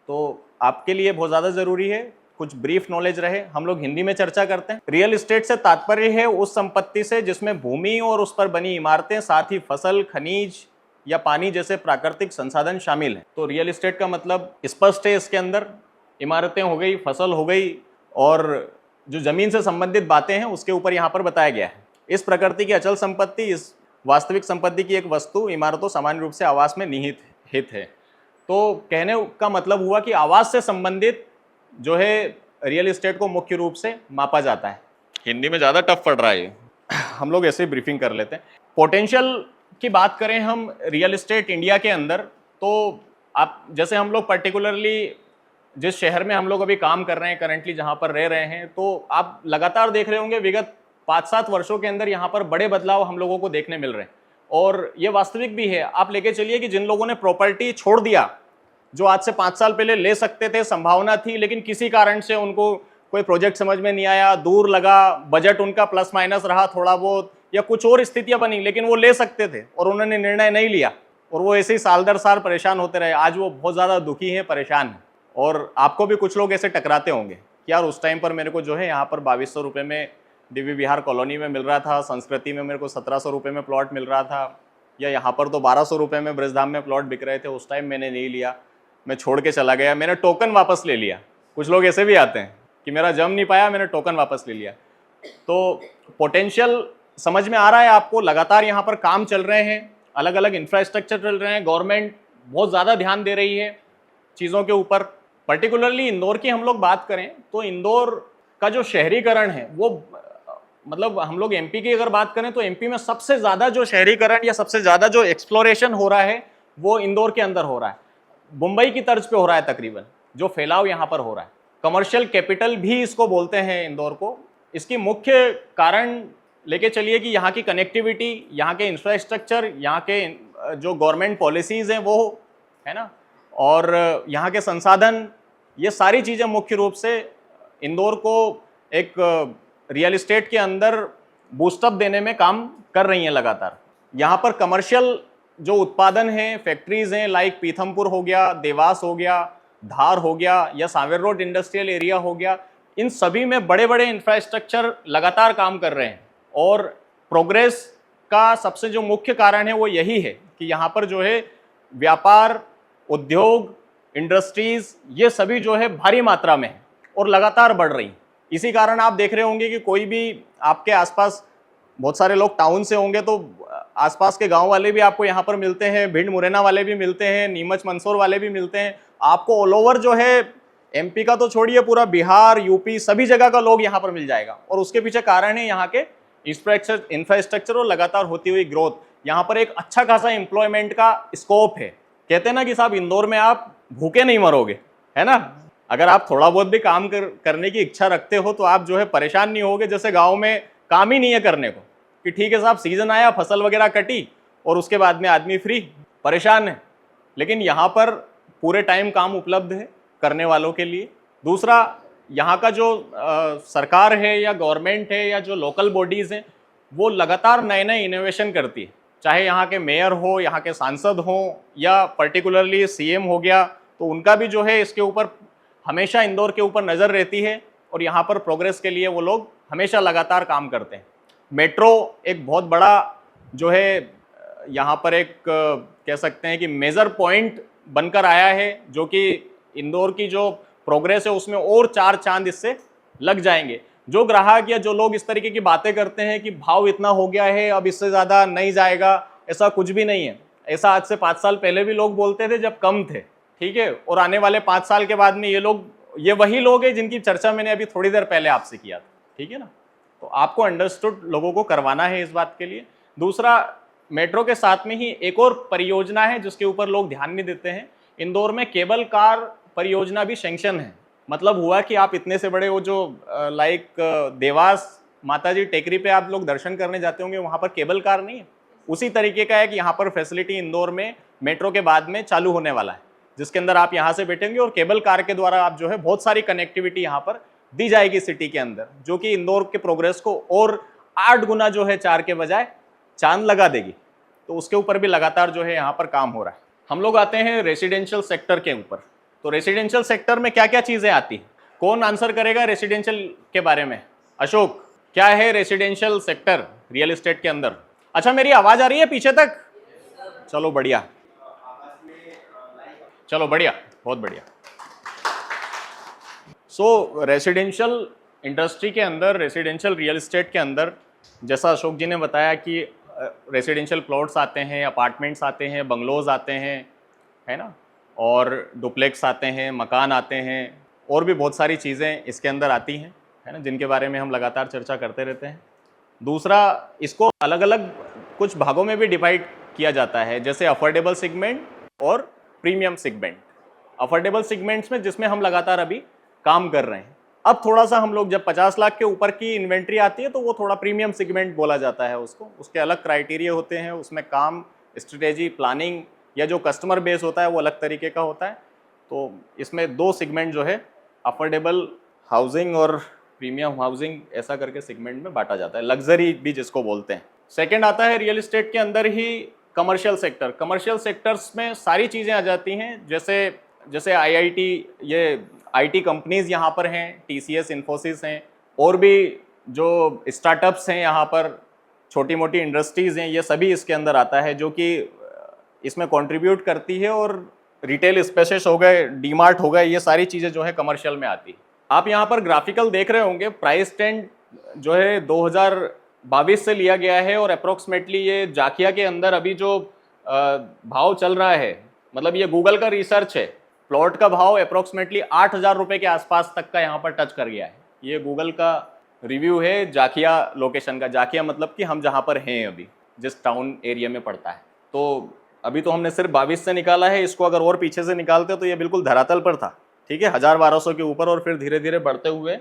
तो आपके लिए बहुत ज़्यादा ज़रूरी है कुछ ब्रीफ नॉलेज रहे। हम लोग हिंदी में चर्चा करते हैं। रियल एस्टेट से तात्पर्य है उस संपत्ति से जिसमें भूमि और उस पर बनी इमारतें, साथ ही फसल, खनिज या पानी जैसे प्राकृतिक संसाधन शामिल हैं। तो रियल एस्टेट का मतलब स्पष्ट है, इसके अंदर इमारतें हो गई, फसल हो गई और जो जमीन से संबंधित बातें हैं उसके ऊपर यहाँ पर बताया गया है। इस प्रकृति की अचल संपत्ति इस वास्तविक संपत्ति की एक वस्तु, इमारतों सामान्य रूप से आवास में निहित हित है। तो कहने का मतलब हुआ कि आवास से संबंधित जो है रियल एस्टेट को मुख्य रूप से मापा जाता है। हिंदी में ज़्यादा टफ पड़ रहा है ये, हम लोग ऐसे ही ब्रीफिंग कर लेते हैं। पोटेंशियल की बात करें हम रियल एस्टेट इंडिया के अंदर, तो आप जैसे हम लोग पर्टिकुलरली जिस शहर में हम लोग अभी काम कर रहे हैं, करेंटली जहाँ पर रह रहे हैं, तो आप लगातार देख रहे होंगे विगत 5-7 वर्षों के अंदर यहाँ पर बड़े बदलाव हम लोगों को देखने मिल रहे हैं। और ये वास्तविक भी है। आप लेके चलिए कि जिन लोगों ने प्रॉपर्टी छोड़ दिया, जो आज से 5 साल पहले ले सकते थे, संभावना थी, लेकिन किसी कारण से उनको कोई प्रोजेक्ट समझ में नहीं आया, दूर लगा, बजट उनका प्लस माइनस रहा थोड़ा बहुत, या कुछ और स्थितियां बनी, लेकिन वो ले सकते थे और उन्होंने निर्णय नहीं लिया और वो ऐसे ही साल दर साल परेशान होते रहे। आज वो बहुत ज़्यादा दुखी हैं, परेशान हैं। और आपको भी कुछ लोग ऐसे टकराते होंगे कि यार उस टाइम पर मेरे को जो है यहाँ पर 2200 रुपये में डीवी विहार कॉलोनी में मिल रहा था, संस्कृति में मेरे को 1700 रुपये में प्लॉट मिल रहा था, या यहाँ पर तो 1200 रुपये में ब्रजधाम में प्लॉट बिक रहे थे, उस टाइम मैंने नहीं लिया, मैं छोड़ के चला गया, मैंने टोकन वापस ले लिया। कुछ लोग ऐसे भी आते हैं कि मेरा जम नहीं पाया, मैंने टोकन वापस ले लिया। तो पोटेंशियल समझ में आ रहा है आपको। लगातार यहाँ पर काम चल रहे हैं, अलग अलग इंफ्रास्ट्रक्चर चल रहे हैं, गवर्नमेंट बहुत ज़्यादा ध्यान दे रही है चीज़ों के ऊपर। पर्टिकुलरली इंदौर की हम लोग बात करें तो इंदौर का जो शहरीकरण है वो, मतलब हम लोग एमपी की अगर बात करें तो एमपी में सबसे ज़्यादा जो शहरीकरण या सबसे ज़्यादा जो एक्सप्लोरेशन हो रहा है वो इंदौर के अंदर हो रहा है। मुंबई की तर्ज पे हो रहा है तकरीबन, जो फैलाव यहाँ पर हो रहा है। कमर्शियल कैपिटल भी इसको बोलते हैं इंदौर को। इसकी मुख्य कारण लेके चलिए कि यहाँ की कनेक्टिविटी, यहाँ के इंफ्रास्ट्रक्चर, यहाँ के जो गवर्नमेंट पॉलिसीज़ हैं वो, है ना, और यहाँ के संसाधन, ये सारी चीज़ें मुख्य रूप से इंदौर को एक रियल एस्टेट के अंदर बूस्टअप देने में काम कर रही हैं लगातार। यहाँ पर कमर्शियल जो उत्पादन है, फैक्ट्रीज हैं, लाइक पीथमपुर हो गया, देवास हो गया, धार हो गया, या सावेर रोड इंडस्ट्रियल एरिया हो गया, इन सभी में बड़े बड़े इंफ्रास्ट्रक्चर लगातार काम कर रहे हैं। और प्रोग्रेस का सबसे जो मुख्य कारण है वो यही है कि यहाँ पर जो है व्यापार, उद्योग, इंडस्ट्रीज, ये सभी जो है भारी मात्रा में है और लगातार बढ़ रही। इसी कारण आप देख रहे होंगे कि कोई भी आपके आसपास, बहुत सारे लोग टाउन से होंगे तो आसपास के गांव वाले भी आपको यहाँ पर मिलते हैं, भिंड मुरैना वाले भी मिलते हैं, नीमच मंदसौर वाले भी मिलते हैं। आपको ऑल ओवर जो है एमपी का तो छोड़िए, पूरा बिहार, यूपी, सभी जगह का लोग यहाँ पर मिल जाएगा। और उसके पीछे कारण है यहाँ के इंफ्रास्ट्रक्चर और लगातार होती हुई ग्रोथ। यहाँ पर एक अच्छा खासा एम्प्लॉयमेंट का स्कोप है। कहते हैं ना कि साहब इंदौर में आप भूखे नहीं मरोगे, है ना। अगर आप थोड़ा बहुत भी काम करने की इच्छा रखते हो तो आप जो है परेशान नहीं होगे। जैसे गाँव में काम ही नहीं है करने को, कि ठीक है साहब सीजन आया, फसल वगैरह कटी और उसके बाद में आदमी फ्री, परेशान है। लेकिन यहाँ पर पूरे टाइम काम उपलब्ध है करने वालों के लिए। दूसरा, यहाँ का जो सरकार है या गवर्नमेंट है या जो लोकल बॉडीज़ हैं वो लगातार नए नए इनोवेशन करती है। चाहे यहाँ के मेयर हो, यहाँ के सांसद हों, या पर्टिकुलरली सीएम हो गया, तो उनका भी जो है इसके ऊपर हमेशा इंदौर के ऊपर नज़र रहती है और यहाँ पर प्रोग्रेस के लिए वो लोग हमेशा लगातार काम करते हैं। मेट्रो एक बहुत बड़ा जो है यहाँ पर एक कह सकते हैं कि मेजर पॉइंट बनकर आया है, जो कि इंदौर की जो प्रोग्रेस है उसमें और 4 चांद इससे लग जाएंगे। जो ग्राहक या जो लोग इस तरीके की बातें करते हैं कि भाव इतना हो गया है, अब इससे ज़्यादा नहीं जाएगा, ऐसा कुछ भी नहीं है। ऐसा आज से 5 साल पहले भी लोग बोलते थे जब कम थे, ठीक है। और आने वाले 5 साल के बाद में ये वही लोग हैं जिनकी चर्चा मैंने अभी थोड़ी देर पहले आपसे किया था, ठीक है ना। तो आपको अंडरस्टूड लोगों को करवाना है इस बात के लिए। दूसरा, मेट्रो के साथ में ही एक और परियोजना है जिसके ऊपर लोग ध्यान नहीं देते हैं। इंदौर में केबल कार परियोजना भी सैंक्शन है। मतलब हुआ कि आप इतने से बड़े वो जो लाइक देवास माताजी टेकरी पे आप लोग दर्शन करने जाते होंगे, वहाँ पर केबल कार नहीं है। उसी तरीके का है कि यहाँ पर फैसिलिटी इंदौर में मेट्रो के बाद में चालू होने वाला है, जिसके अंदर आप यहाँ से बैठेंगे और केबल कार के द्वारा आप जो है बहुत सारी कनेक्टिविटी यहाँ पर दी जाएगी सिटी के अंदर, जो कि इंदौर के प्रोग्रेस को और 8 गुना जो है 4 के बजाय चांद लगा देगी। तो उसके ऊपर भी लगातार जो है यहाँ पर काम हो रहा है। हम लोग आते हैं रेसिडेंशियल सेक्टर के ऊपर। तो रेसिडेंशियल सेक्टर में क्या क्या चीज़ें आती हैं? कौन आंसर करेगा रेसिडेंशियल के बारे में? अशोक, क्या है रेसिडेंशियल सेक्टर रियल एस्टेट के अंदर? अच्छा, मेरी आवाज़ आ रही है पीछे तक? चलो बढ़िया, चलो बढ़िया, बहुत बढ़िया। सो रेसिडेंशियल इंडस्ट्री के अंदर, रेसिडेंशियल रियल एस्टेट के अंदर, जैसा अशोक जी ने बताया कि रेसिडेंशियल प्लॉट्स आते हैं, अपार्टमेंट्स आते हैं, बंगलोज आते हैं, है ना, और डुप्लेक्स आते हैं, मकान आते हैं, और भी बहुत सारी चीज़ें इसके अंदर आती हैं, है ना, जिनके बारे में हम लगातार चर्चा करते रहते हैं। दूसरा, इसको अलग अलग कुछ भागों में भी डिवाइड किया जाता है, जैसे अफोर्डेबल सेगमेंट और प्रीमियम सेगमेंट। अफोर्डेबल सेगमेंट्स में जिसमें हम लगातार अभी काम कर रहे हैं। अब थोड़ा सा हम लोग जब 50 लाख के ऊपर की इन्वेंट्री आती है तो वो थोड़ा प्रीमियम सेगमेंट बोला जाता है उसको। उसके अलग क्राइटेरिया होते हैं, उसमें काम, स्ट्रेटेजी, प्लानिंग या जो कस्टमर बेस होता है वो अलग तरीके का होता है। तो इसमें 2 सेगमेंट जो है, अफोर्डेबल हाउसिंग और प्रीमियम हाउसिंग, ऐसा करके सेगमेंट में बांटा जाता है, लग्जरी भी जिसको बोलते हैं। सेकेंड आता है रियल एस्टेट के अंदर ही कमर्शियल सेक्टर। कमर्शियल सेक्टर्स में सारी चीज़ें आ जाती हैं, जैसे आईआईटी, ये आईटी कंपनीज यहाँ पर हैं, टीसीएस, इन्फोसिस हैं, और भी जो स्टार्टअप्स हैं यहाँ पर, छोटी मोटी इंडस्ट्रीज़ हैं, ये सभी इसके अंदर आता है, जो कि इसमें कंट्रीब्यूट करती है। और रिटेल स्पेसेस हो गए, डीमार्ट हो गए, ये सारी चीज़ें जो है कमर्शियल में आती है। आप यहाँ पर ग्राफिकल देख रहे होंगे, प्राइस ट्रेंड जो है 2022 से लिया गया है, और अप्रोक्सीमेटली ये जाकिया के अंदर अभी जो भाव चल रहा है, मतलब ये गूगल का रिसर्च है, प्लॉट का भाव अप्रोक्सीमेटली 8,000 रुपये के आसपास तक का यहाँ पर टच कर गया है। ये गूगल का रिव्यू है जाकिया लोकेशन का। जाकिया मतलब कि हम जहाँ पर हैं अभी, जिस टाउन एरिया में पड़ता है। तो अभी तो हमने सिर्फ 22 से निकाला है, इसको अगर और पीछे से निकालते तो ये बिल्कुल धरातल पर था, ठीक है, 1,000-1,200 के ऊपर, और फिर धीरे धीरे बढ़ते हुए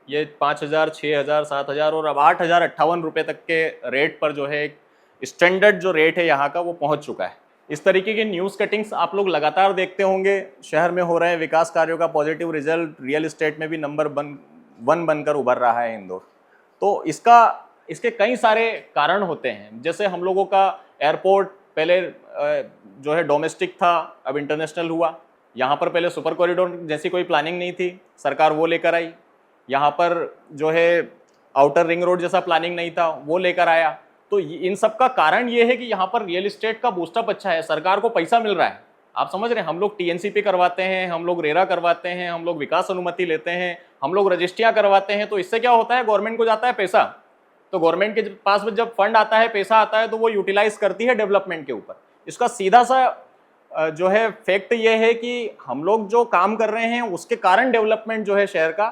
ये 5,000, 6,000, 7,000 और अब 8,058 रुपये तक के रेट पर जो है, स्टैंडर्ड जो रेट है यहाँ का वो पहुँच चुका है। इस तरीके की न्यूज़ कटिंग्स आप लोग लगातार देखते होंगे। शहर में हो रहे हैं विकास कार्यों का पॉजिटिव रिजल्ट, रियल एस्टेट में भी नंबर 1 बनकर उभर रहा है इंदौर। तो इसके कई सारे कारण होते हैं। जैसे हम लोगों का एयरपोर्ट पहले जो है डोमेस्टिक था, अब इंटरनेशनल हुआ। यहाँ पर पहले सुपर कॉरिडोर जैसी कोई प्लानिंग नहीं थी, सरकार वो लेकर आई। यहाँ पर जो है आउटर रिंग रोड जैसा प्लानिंग नहीं था, वो लेकर आया। तो इन सब का कारण ये है कि यहाँ पर रियल एस्टेट का बूस्टअप अच्छा है, सरकार को पैसा मिल रहा है। आप समझ रहे हैं, हम लोग टीएनसीपी करवाते हैं, हम लोग रेरा करवाते हैं, हम लोग विकास अनुमति लेते हैं, हम लोग रजिस्ट्रियाँ करवाते हैं। तो इससे क्या होता है, गवर्नमेंट को जाता है पैसा। तो गवर्नमेंट के पास में जब फंड आता है, पैसा आता है, तो वो यूटिलाइज करती है डेवलपमेंट के ऊपर। इसका सीधा सा जो है फैक्ट ये है कि हम लोग जो काम कर रहे हैं उसके कारण डेवलपमेंट जो है शहर का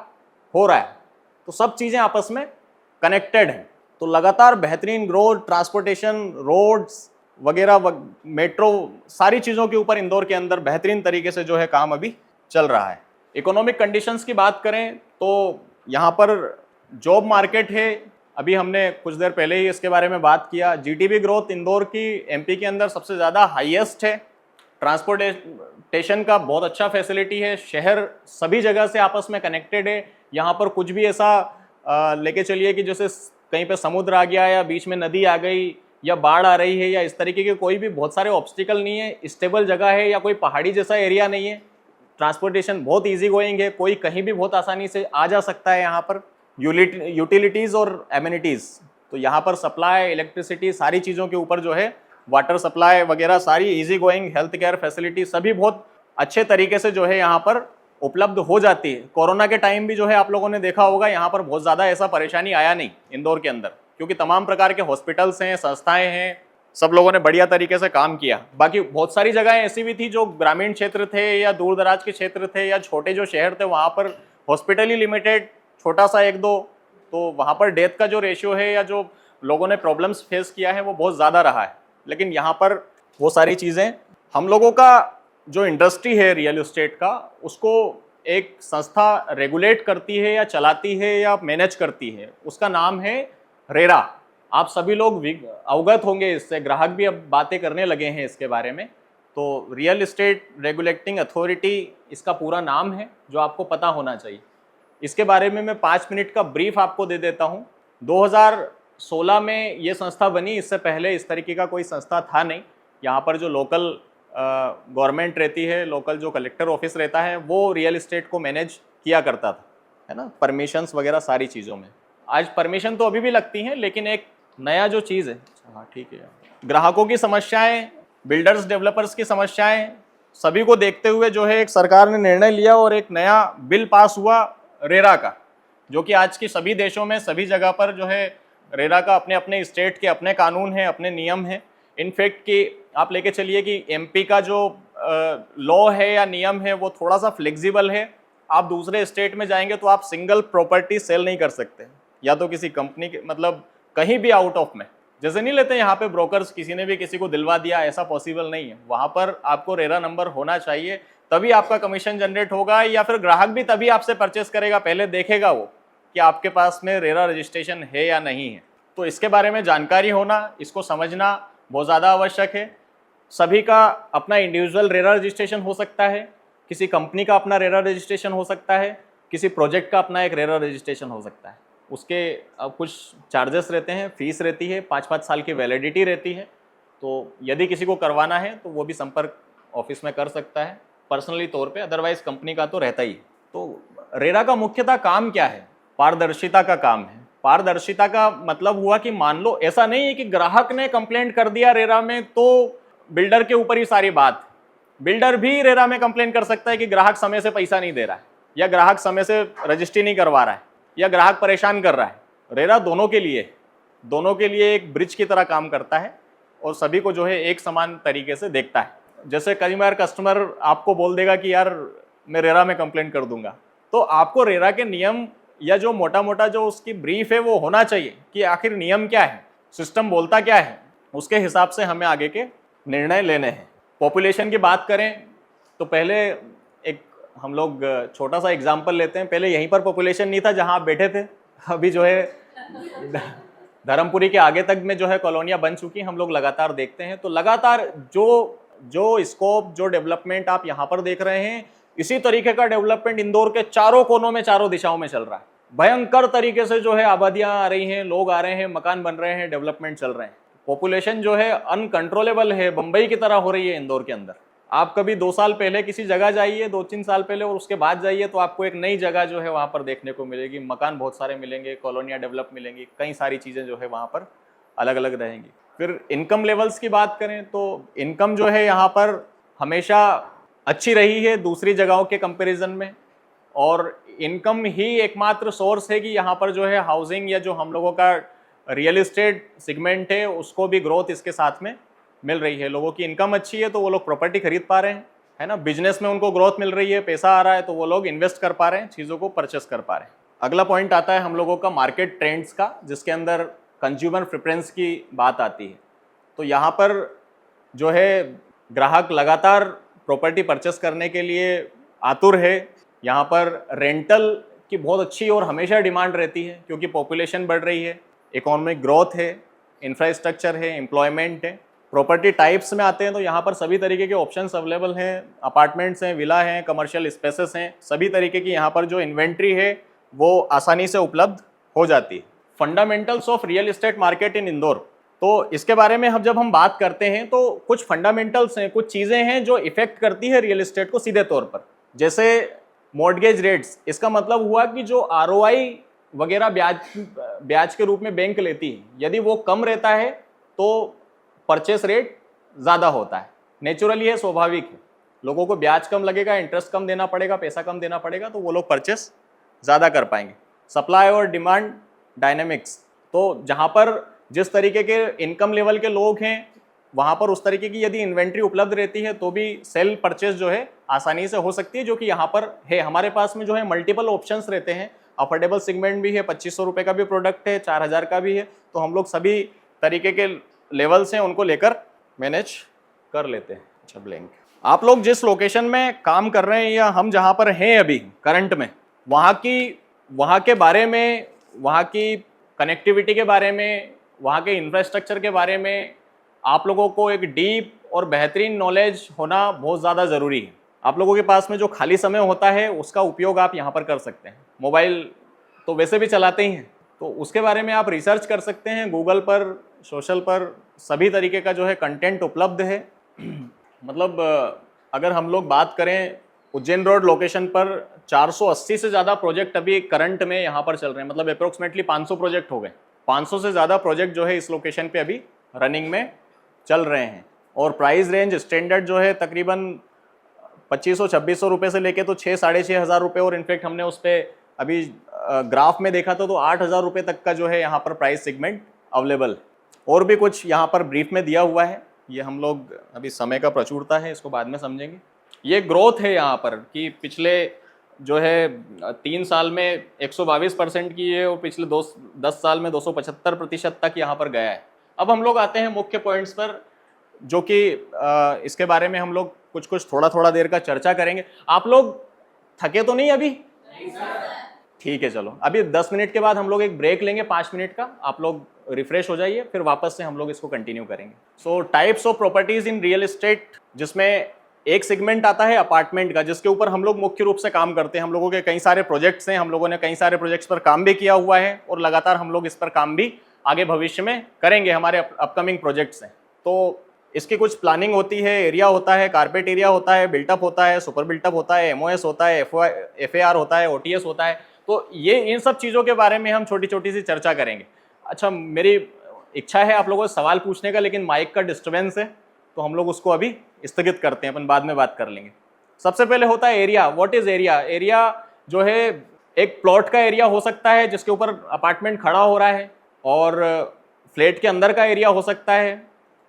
हो रहा है। तो सब चीज़ें आपस में कनेक्टेड हैं। तो लगातार बेहतरीन ग्रोथ, ट्रांसपोर्टेशन, रोड्स वगैरह, मेट्रो, सारी चीज़ों के ऊपर इंदौर के अंदर बेहतरीन तरीके से जो है काम अभी चल रहा है। इकोनॉमिक कंडीशंस की बात करें तो यहाँ पर जॉब मार्केट है, अभी हमने कुछ देर पहले ही इसके बारे में बात किया। जीडीपी ग्रोथ इंदौर की एमपी के अंदर सबसे ज़्यादा हाईएस्ट है। ट्रांसपोर्टेशन का बहुत अच्छा फैसिलिटी है, शहर सभी जगह से आपस में कनेक्टेड है। यहाँ पर कुछ भी ऐसा लेके चलिए कि जैसे कहीं पे समुद्र आ गया या बीच में नदी आ गई या बाढ़ आ रही है या इस तरीके के कोई भी बहुत सारे ऑब्स्टिकल नहीं है, स्टेबल जगह है या कोई पहाड़ी जैसा एरिया नहीं है। ट्रांसपोर्टेशन बहुत इजी गोइंग है, कोई कहीं भी बहुत आसानी से आ जा सकता है। यहाँ पर यूटिलिटीज़ और एमिनिटीज़, तो यहाँ पर सप्लाई, इलेक्ट्रिसिटी, सारी चीज़ों के ऊपर जो है, वाटर सप्लाई वगैरह सारी easy going, health care facility सभी बहुत अच्छे तरीके से जो है यहाँ पर उपलब्ध हो जाती है। कोरोना के टाइम भी जो है आप लोगों ने देखा होगा, यहाँ पर बहुत ज़्यादा ऐसा परेशानी आया नहीं इंदौर के अंदर, क्योंकि तमाम प्रकार के हॉस्पिटल्स हैं, संस्थाएं हैं, सब लोगों ने बढ़िया तरीके से काम किया। बाकी बहुत सारी जगहें ऐसी भी थी जो ग्रामीण क्षेत्र थे या दूर दराज के क्षेत्र थे या छोटे जो शहर थे, वहाँ पर हॉस्पिटल ही लिमिटेड, छोटा सा 1-2, तो वहाँ पर डेथ का जो रेशियो है या जो लोगों ने प्रॉब्लम्स फेस किया है वो बहुत ज़्यादा रहा है। लेकिन यहाँ पर वो सारी चीज़ें, हम लोगों का जो इंडस्ट्री है रियल एस्टेट का, उसको एक संस्था रेगुलेट करती है या चलाती है या मैनेज करती है, उसका नाम है रेरा। आप सभी लोग अवगत होंगे इससे, ग्राहक भी अब बातें करने लगे हैं इसके बारे में। तो रियल इस्टेट रेगुलेटिंग अथॉरिटी इसका पूरा नाम है, जो आपको पता होना चाहिए। इसके बारे में मैं 5 मिनट का ब्रीफ आपको दे देता हूँ। 2016 में ये संस्था बनी, इससे पहले इस तरीके का कोई संस्था था नहीं। यहाँ पर जो लोकल गवर्नमेंट रहती है, लोकल जो कलेक्टर ऑफिस रहता है, वो रियल इस्टेट को मैनेज किया करता था, है ना, परमिशंस वगैरह सारी चीज़ों में। आज परमिशन तो अभी भी लगती हैं, लेकिन एक नया जो चीज़ है, हाँ ठीक है, ग्राहकों की समस्याएं, बिल्डर्स डेवलपर्स की समस्याएं, सभी को देखते हुए जो है एक सरकार ने निर्णय लिया और एक नया बिल पास हुआ रेरा का, जो कि आज की सभी देशों में सभी जगह पर जो है रेरा का अपने अपने स्टेट के अपने कानून हैं, अपने नियम हैं। इनफैक्ट कि आप लेके चलिए कि एमपी का जो लॉ है या नियम है वो थोड़ा सा फ्लेक्सिबल है। आप दूसरे स्टेट में जाएंगे तो आप सिंगल प्रॉपर्टी सेल नहीं कर सकते, या तो किसी कंपनी के, मतलब कहीं भी आउट ऑफ में, जैसे नहीं लेते यहाँ पे ब्रोकर्स, किसी ने भी किसी को दिलवा दिया, ऐसा पॉसिबल नहीं है। वहाँ पर आपको रेरा नंबर होना चाहिए, तभी आपका कमीशन जनरेट होगा, या फिर ग्राहक भी तभी आपसे परचेस करेगा, पहले देखेगा वो कि आपके पास में रेरा रजिस्ट्रेशन है या नहीं है। तो इसके बारे में जानकारी होना, इसको समझना बहुत ज़्यादा आवश्यक है। सभी का अपना इंडिविजुअल रेरा रजिस्ट्रेशन हो सकता है, किसी कंपनी का अपना रेरा रजिस्ट्रेशन हो सकता है, किसी प्रोजेक्ट का अपना एक रेरा रजिस्ट्रेशन हो सकता है। उसके अब कुछ चार्जेस रहते हैं, फीस रहती है, 5-5 साल की वैलिडिटी रहती है। तो यदि किसी को करवाना है तो वो भी संपर्क ऑफिस में कर सकता है पर्सनली तौर पे, अदरवाइज कंपनी का तो रहता ही है। तो रेरा का मुख्यतः काम क्या है? पारदर्शिता का काम है। पारदर्शिता का मतलब हुआ कि मान लो ऐसा नहीं है कि ग्राहक ने कंप्लेंट कर दिया रेरा में तो बिल्डर के ऊपर ही सारी बात। बिल्डर भी रेरा में कंप्लेंट कर सकता है कि ग्राहक समय से पैसा नहीं दे रहा है, या ग्राहक समय से रजिस्ट्री नहीं करवा रहा है, या ग्राहक परेशान कर रहा है। रेरा दोनों के लिए एक ब्रिज की तरह काम करता है और सभी को जो है एक समान तरीके से देखता है। जैसे कई बार कस्टमर आपको बोल देगा कि यार मैं रेरा में कंप्लेंट कर दूंगा, तो आपको रेरा के नियम या जो मोटा मोटा जो उसकी ब्रीफ है वो होना चाहिए कि आखिर नियम क्या है, सिस्टम बोलता क्या है, उसके हिसाब से हमें आगे के निर्णय लेने हैं। पॉपुलेशन की बात करें तो पहले एक हम लोग छोटा सा एग्जाम्पल लेते हैं। पहले यहीं पर पॉपुलेशन नहीं था जहां आप बैठे थे, अभी जो है धर्मपुरी के आगे तक में जो है कॉलोनियां बन चुकी, हम लोग लगातार देखते हैं। तो लगातार जो स्कोप, जो डेवलपमेंट आप यहाँ पर देख रहे हैं, इसी तरीके का डेवलपमेंट इंदौर के चारों कोनों में, चारों दिशाओं में चल रहा है। भयंकर तरीके से जो है आबादियां आ रही हैं, लोग आ रहे हैं, मकान बन रहे हैं, डेवलपमेंट चल रहे हैं। पॉपुलेशन जो है अनकंट्रोलेबल है, बंबई की तरह हो रही है इंदौर के अंदर। आप कभी 2 साल पहले किसी जगह जाइए, 2-3 साल पहले, और उसके बाद जाइए तो आपको एक नई जगह जो है वहाँ पर देखने को मिलेगी। मकान बहुत सारे मिलेंगे, कॉलोनियाँ डेवलप मिलेंगी, कई सारी चीज़ें जो है वहाँ पर अलग अलग रहेंगी। फिर इनकम लेवल्स की बात करें तो इनकम जो है यहाँ पर हमेशा अच्छी रही है दूसरी जगहों के कंपैरिजन में, और इनकम ही एकमात्र सोर्स है कि यहाँ पर जो है हाउसिंग या जो हम लोगों का रियल इस्टेट सेगमेंट है उसको भी ग्रोथ इसके साथ में मिल रही है। लोगों की इनकम अच्छी है तो वो लोग प्रॉपर्टी खरीद पा रहे हैं, है ना, बिजनेस में उनको ग्रोथ मिल रही है, पैसा आ रहा है तो वो लोग इन्वेस्ट कर पा रहे हैं, चीज़ों को परचेस कर पा रहे हैं। अगला पॉइंट आता है हम लोगों का मार्केट ट्रेंड्स का, जिसके अंदर कंज्यूमर प्रेफरेंस की बात आती है। तो यहाँ पर जो है ग्राहक लगातार प्रॉपर्टी परचेस करने के लिए आतुर है। यहाँ पर रेंटल की बहुत अच्छी और हमेशा डिमांड रहती है, क्योंकि पॉपुलेशन बढ़ रही है, इकोनॉमिक ग्रोथ है, इंफ्रास्ट्रक्चर है, एम्प्लॉयमेंट है। प्रॉपर्टी टाइप्स में आते हैं तो यहाँ पर सभी तरीके के ऑप्शंस अवेलेबल हैं, अपार्टमेंट्स हैं, विला हैं, कमर्शियल स्पेसेस हैं, सभी तरीके की यहाँ पर जो इन्वेंट्री है वो आसानी से उपलब्ध हो जाती है। Fundamentals of real estate market in Indore, तो इसके बारे में जब हम बात करते हैं तो कुछ फंडामेंटल्स हैं, कुछ चीज़ें हैं जो इफेक्ट करती है रियल एस्टेट को सीधे तौर पर। जैसे मॉर्गेज रेट्स, इसका मतलब हुआ कि जो ROI वगैरह ब्याज के रूप में बैंक लेती है, यदि वो कम रहता है तो परचेस रेट ज़्यादा होता है। नेचुरली है, स्वाभाविक है, लोगों को ब्याज कम लगेगा, इंटरेस्ट कम देना पड़ेगा, पैसा कम देना पड़ेगा, तो वो लोग परचेस ज़्यादा कर पाएंगे। सप्लाई और डिमांड डायनेमिक्स, तो जहाँ पर जिस तरीके के इनकम लेवल के लोग हैं वहाँ पर उस तरीके की यदि इन्वेंट्री उपलब्ध रहती है तो भी सेल परचेस जो है आसानी से हो सकती है, जो कि यहाँ पर है। हमारे पास में जो है मल्टीपल ऑप्शंस रहते हैं, अफोर्डेबल सेगमेंट भी है, 2500 रुपये का भी प्रोडक्ट है, 4000 का भी है, तो हम लोग सभी तरीके के लेवल्स हैं उनको लेकर मैनेज कर लेते हैं। अच्छा ब्लैंक, आप लोग जिस लोकेशन में काम कर रहे हैं या हम जहाँ पर हैं अभी करंट में, वहाँ के बारे में, वहाँ की कनेक्टिविटी के बारे में, वहाँ के इंफ्रास्ट्रक्चर के बारे में आप लोगों को एक डीप और बेहतरीन नॉलेज होना बहुत ज़्यादा ज़रूरी है। आप लोगों के पास में जो खाली समय होता है उसका उपयोग आप यहाँ पर कर सकते हैं। मोबाइल तो वैसे भी चलाते ही हैं, तो उसके बारे में आप रिसर्च कर सकते हैं। गूगल पर, सोशल पर सभी तरीके का जो है कंटेंट उपलब्ध है। मतलब अगर हम लोग बात करें उज्जैन रोड लोकेशन पर 480 से ज़्यादा प्रोजेक्ट अभी करंट में यहाँ पर चल रहे हैं। मतलब अप्रोक्सीमेटली 500 प्रोजेक्ट हो गए। 500 से ज़्यादा प्रोजेक्ट जो है इस लोकेशन पे अभी रनिंग में चल रहे हैं। और प्राइस रेंज स्टैंडर्ड जो है तकरीबन 2500-2600 रुपये से लेके तो 6-6.5 हज़ार रुपये, और इनफैक्ट हमने उस पर अभी ग्राफ में देखा था तो 8,000 रुपये तक का जो है यहाँ पर प्राइस सेगमेंट अवेलेबल। और भी कुछ यहाँ पर ब्रीफ में दिया हुआ है, ये हम लोग अभी समय का प्रचुरता है, इसको बाद में समझेंगे। ये ग्रोथ है यहाँ पर कि पिछले जो है 3 साल में 122% की है, और पिछले 10 साल में 275% तक यहाँ पर गया है। अब हम लोग आते हैं मुख्य पॉइंट्स पर, जो कि इसके बारे में हम लोग कुछ थोड़ा देर का चर्चा करेंगे। आप लोग थके तो नहीं अभी? ठीक है, चलो अभी 10 मिनट के बाद हम लोग एक ब्रेक लेंगे 5 मिनट का। आप लोग रिफ्रेश हो जाइए, फिर वापस से हम लोग इसको कंटिन्यू करेंगे। सो types of properties in real estate, जिसमें एक सेगमेंट आता है अपार्टमेंट का, जिसके ऊपर हम लोग मुख्य रूप से काम करते हैं। हम लोगों के कई सारे प्रोजेक्ट्स हैं, हम लोगों ने कई सारे प्रोजेक्ट्स पर काम भी किया हुआ है, और लगातार हम लोग इस पर काम भी आगे भविष्य में करेंगे। हमारे अपकमिंग प्रोजेक्ट्स हैं, तो इसकी कुछ प्लानिंग होती है, एरिया होता है, कारपेट एरिया होता है, बिल्टअप होता है, सुपर बिल्टअप होता है, एमओएस होता है, एफएआर होता है, ओटीएस होता है। तो ये इन सब चीज़ों के बारे में हम छोटी छोटी सी चर्चा करेंगे। अच्छा, मेरी इच्छा है आप लोगों से सवाल पूछने का, लेकिन माइक का डिस्टर्बेंस है तो हम लोग उसको अभी स्थगित करते हैं, अपन बाद में बात कर लेंगे। सबसे पहले होता है area. What is area? Area जो है एक प्लॉट का एरिया हो सकता है जिसके ऊपर अपार्टमेंट खड़ा हो रहा है, और फ्लैट के अंदर का एरिया हो सकता है,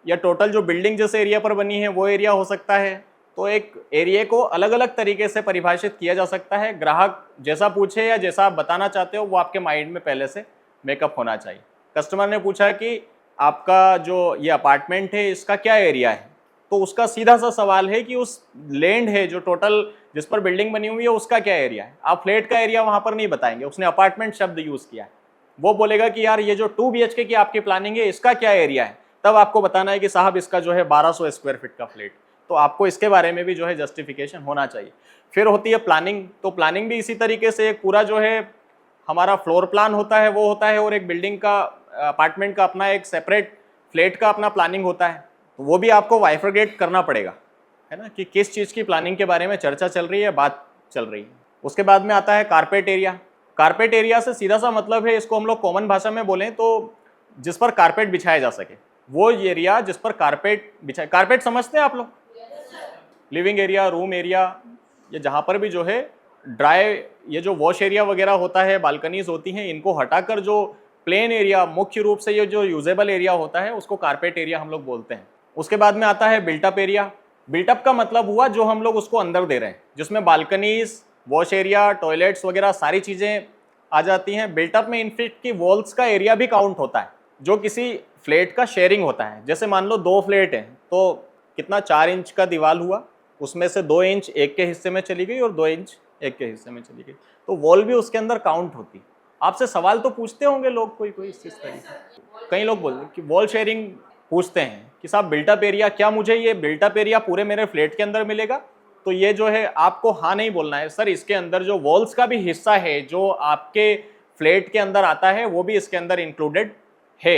या टोटल जो बिल्डिंग जिस एरिया पर बनी है वो एरिया हो सकता है। तो एक एरिया को अलग अलग तरीके से परिभाषित किया जा सकता है। ग्राहक जैसा पूछे या जैसा आप बताना चाहते हो वो आपके माइंड में पहले से मेकअप होना चाहिए। कस्टमर ने पूछा कि आपका जो ये अपार्टमेंट है इसका क्या एरिया है, तो उसका सीधा सा सवाल है कि उस लैंड है जो टोटल जिस पर बिल्डिंग बनी हुई है उसका क्या एरिया है। आप फ्लैट का एरिया वहाँ पर नहीं बताएंगे, उसने अपार्टमेंट शब्द यूज़ किया है। वो बोलेगा कि यार ये जो 2 BHK की आपकी प्लानिंग है इसका क्या एरिया है, तब आपको बताना है कि साहब इसका जो है 1200 स्क्वायर फीट का फ्लैट। तो आपको इसके बारे में भी जो है जस्टिफिकेशन होना चाहिए। फिर होती है प्लानिंग। तो प्लानिंग भी इसी तरीके से एक पूरा जो है हमारा फ्लोर प्लान होता है वो होता है, और एक बिल्डिंग का, अपार्टमेंट का अपना एक सेपरेट फ्लैट का अपना प्लानिंग होता है। तो वो भी आपको वाइफरगेट करना पड़ेगा, है ना, कि किस चीज़ की प्लानिंग के बारे में चर्चा चल रही है, बात चल रही है। उसके बाद में आता है कारपेट एरिया। कारपेट एरिया से सीधा सा मतलब है, इसको हम लोग कॉमन भाषा में बोलें तो जिस पर कारपेट बिछाया जा सके, वो एरिया जिस पर कारपेट बिछाए। कारपेट समझते हैं आप लोग? लिविंग एरिया, रूम एरिया, ये जहाँ पर भी जो है ड्राई, ये जो वॉश एरिया वगैरह होता है, बालकनीज होती हैं, इनको हटाकर जो प्लेन एरिया, मुख्य रूप से ये जो यूजेबल एरिया होता है उसको कारपेट एरिया हम लोग बोलते हैं। उसके बाद में आता है बिल्टअप एरिया। बिल्टअप का मतलब हुआ जो हम लोग उसको अंदर दे रहे हैं, जिसमें बालकनीज, वॉश एरिया, टॉयलेट्स वगैरह सारी चीज़ें आ जाती हैं। बिल्टअप में इनफैक्ट की वॉल्स का एरिया भी काउंट होता है, जो किसी फ्लैट का शेयरिंग होता है। जैसे मान लो 2 फ्लैट हैं, तो कितना 4 इंच का दीवार हुआ, उसमें से 2 इंच एक के हिस्से में चली गई और 2 इंच एक के हिस्से में चली गई, तो वॉल भी उसके अंदर काउंट होती। आपसे सवाल तो पूछते होंगे लोग, कोई इस चीज़ तरीके। कई लोग बोलते कि वॉल शेयरिंग पूछते हैं कि साहब बिल्टअप एरिया, क्या मुझे ये बिल्टअप एरिया पूरे मेरे फ्लैट के अंदर मिलेगा? तो ये जो है आपको हाँ नहीं बोलना है, सर इसके अंदर जो वॉल्स का भी हिस्सा है जो आपके फ्लैट के अंदर आता है वो भी इसके अंदर इंक्लूडेड है,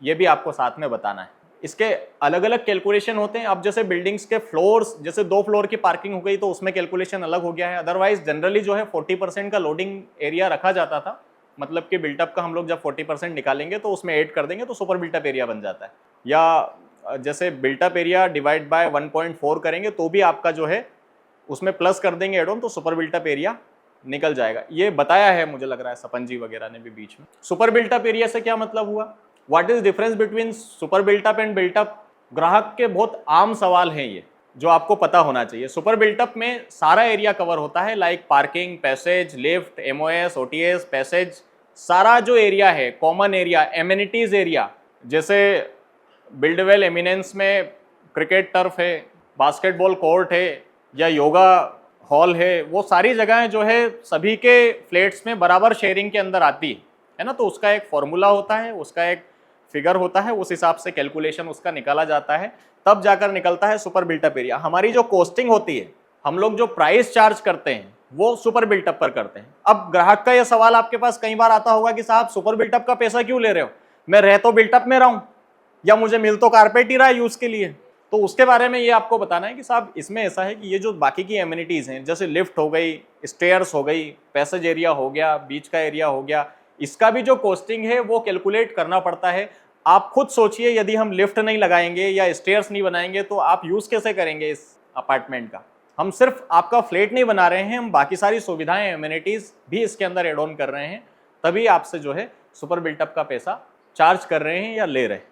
ये भी आपको साथ में बताना है। इसके अलग अलग कैलकुलेशन होते हैं। अब जैसे बिल्डिंग्स के फ्लोर्स, जैसे 2 फ्लोर की पार्किंग हो गई तो उसमें कैलकुलेशन अलग हो गया है। अदरवाइज जनरली जो है 40% का लोडिंग एरिया रखा जाता था, मतलब कि बिल्टअप का हम लोग जब 40% निकालेंगे तो उसमें ऐड कर देंगे तो सुपर बिल्टअप एरिया बन जाता है। या जैसे बिल्टअप एरिया डिवाइड बाय 1.4 करेंगे तो भी आपका जो है उसमें प्लस कर देंगे एड ऑन, तो सुपर बिल्टअप एरिया निकल जाएगा। ये बताया है मुझे लग रहा है सपन जी वगैरह ने भी बीच में। सुपर बिल्टअप एरिया से क्या मतलब हुआ? What is difference between super built up and built up? ग्राहक के बहुत आम सवाल हैं ये, जो आपको पता होना चाहिए। सुपर बिल्टअप में सारा एरिया कवर होता है, like parking, passage, lift, MOS, OTS, passage, सारा जो एरिया है, कॉमन एरिया, एमिनिटीज एरिया, जैसे बिल्डवेल एमिनेंस में क्रिकेट टर्फ है, बास्केटबॉल कोर्ट है, या योगा हॉल है, वो सारी जगहें जो है सभी के फ्लैट्स में बराबर शेयरिंग के अंदर आती है ना। तो उसका एक फॉर्मूला होता है, उसका एक फिगर होता है, उस हिसाब से कैलकुलेशन उसका निकाला जाता है, तब जाकर निकलता है सुपर बिल्टअप एरिया। हमारी जो कॉस्टिंग होती है, हम लोग जो प्राइस चार्ज करते हैं वो सुपर बिल्टअप पर करते हैं। अब ग्राहक का यह सवाल आपके पास कई बार आता होगा कि साहब सुपर बिल्टअप का पैसा क्यों ले रहे हो, मैं रह तो बिल्टअप में रहा हूं, या मुझे मिल तो कारपेट ही रहा है यूज के लिए। तो उसके बारे में ये आपको बताना है कि साहब इसमें ऐसा है कि ये जो बाकी की एमिनिटीज हैं, जैसे लिफ्ट हो गई, स्टेयर्स हो गई, पैसेज एरिया हो गया, बीच का एरिया हो गया, इसका भी जो कॉस्टिंग है वो कैलकुलेट करना पड़ता है। आप खुद सोचिए, यदि हम लिफ्ट नहीं लगाएंगे या स्टेयर्स नहीं बनाएंगे तो आप यूज कैसे करेंगे इस अपार्टमेंट का। हम सिर्फ आपका फ्लैट नहीं बना रहे हैं, हम बाकी सारी सुविधाएं, एमिनिटीज भी इसके अंदर एड ऑन कर रहे हैं, तभी आपसे जो है सुपर बिल्टअप का पैसा चार्ज कर रहे हैं या ले रहे हैं।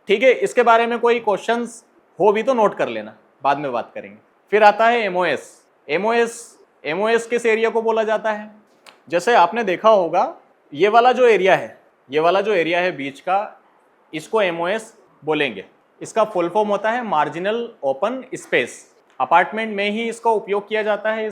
ठीक है, इसके बारे में कोई क्वेश्चंस हो भी तो नोट कर लेना, बाद में बात करेंगे। फिर आता है एमओएस। एमओएस किस एरिया को बोला जाता है? जैसे आपने देखा होगा, ये वाला जो एरिया है बीच का, इसको एमओएस बोलेंगे। इसका फुल फॉर्म होता है मार्जिनल ओपन स्पेस। अपार्टमेंट में ही इसका उपयोग किया जाता है।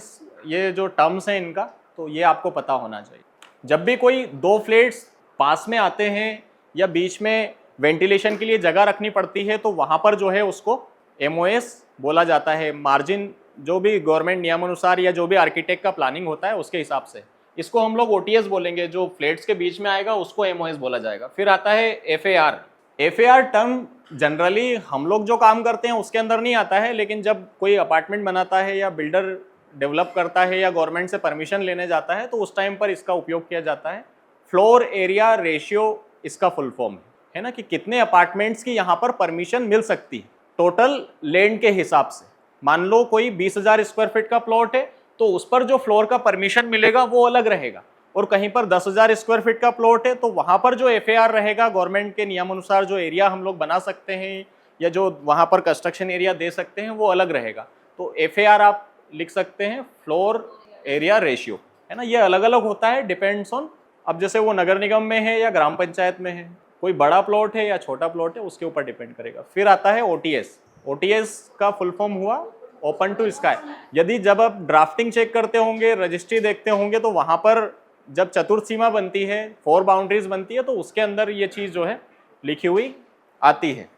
ये जो टर्म्स हैं इनका, तो ये आपको पता होना चाहिए। जब भी कोई दो फ्लैट्स पास में आते हैं या बीच में वेंटिलेशन के लिए जगह रखनी पड़ती है, तो वहाँ पर जो है उसको एमओएस बोला जाता है। मार्जिन जो भी गवर्नमेंट नियमानुसार या जो भी आर्किटेक्ट का प्लानिंग होता है उसके हिसाब से इसको हम लोग ओटीएस बोलेंगे। जो फ्लैट्स के बीच में आएगा उसको एमओएस बोला जाएगा। फिर आता है एफएआर। एफएआर टर्म जनरली हम लोग जो काम करते हैं उसके अंदर नहीं आता है, लेकिन जब कोई अपार्टमेंट बनाता है या बिल्डर डेवलप करता है या गवर्नमेंट से परमिशन लेने जाता है, तो उस टाइम पर इसका उपयोग किया जाता है। फ्लोर एरिया रेशियो इसका फुल फॉर्म है ना, कि कितने अपार्टमेंट्स की यहाँ पर परमिशन मिल सकती है टोटल लैंड के हिसाब से। मान लो कोई 20,000 स्क्वायर फीट का प्लॉट है, तो उस पर जो फ्लोर का परमिशन मिलेगा वो अलग रहेगा, और कहीं पर 10,000 स्क्वायर फीट का प्लॉट है तो वहाँ पर जो एफएआर रहेगा, गवर्नमेंट के नियमानुसार जो एरिया हम लोग बना सकते हैं या जो वहाँ पर कंस्ट्रक्शन एरिया दे सकते हैं वो अलग रहेगा। तो एफएआर आप लिख सकते हैं फ्लोर एरिया रेशियो, है ना। ये अलग अलग होता है, डिपेंड्स ऑन, अब जैसे वो नगर निगम में है या ग्राम पंचायत में है, कोई बड़ा प्लॉट है या छोटा प्लॉट है, उसके ऊपर डिपेंड करेगा। फिर आता है ओटीएस। ओटीएस का फुल फॉर्म हुआ ओपन टू स्काई। यदि जब आप ड्राफ्टिंग चेक करते होंगे, रजिस्ट्री देखते होंगे, तो वहाँ पर जब चतुर्थ सीमा बनती है, 4 बाउंड्रीज बनती है, तो उसके अंदर ये चीज़ जो है लिखी हुई आती है,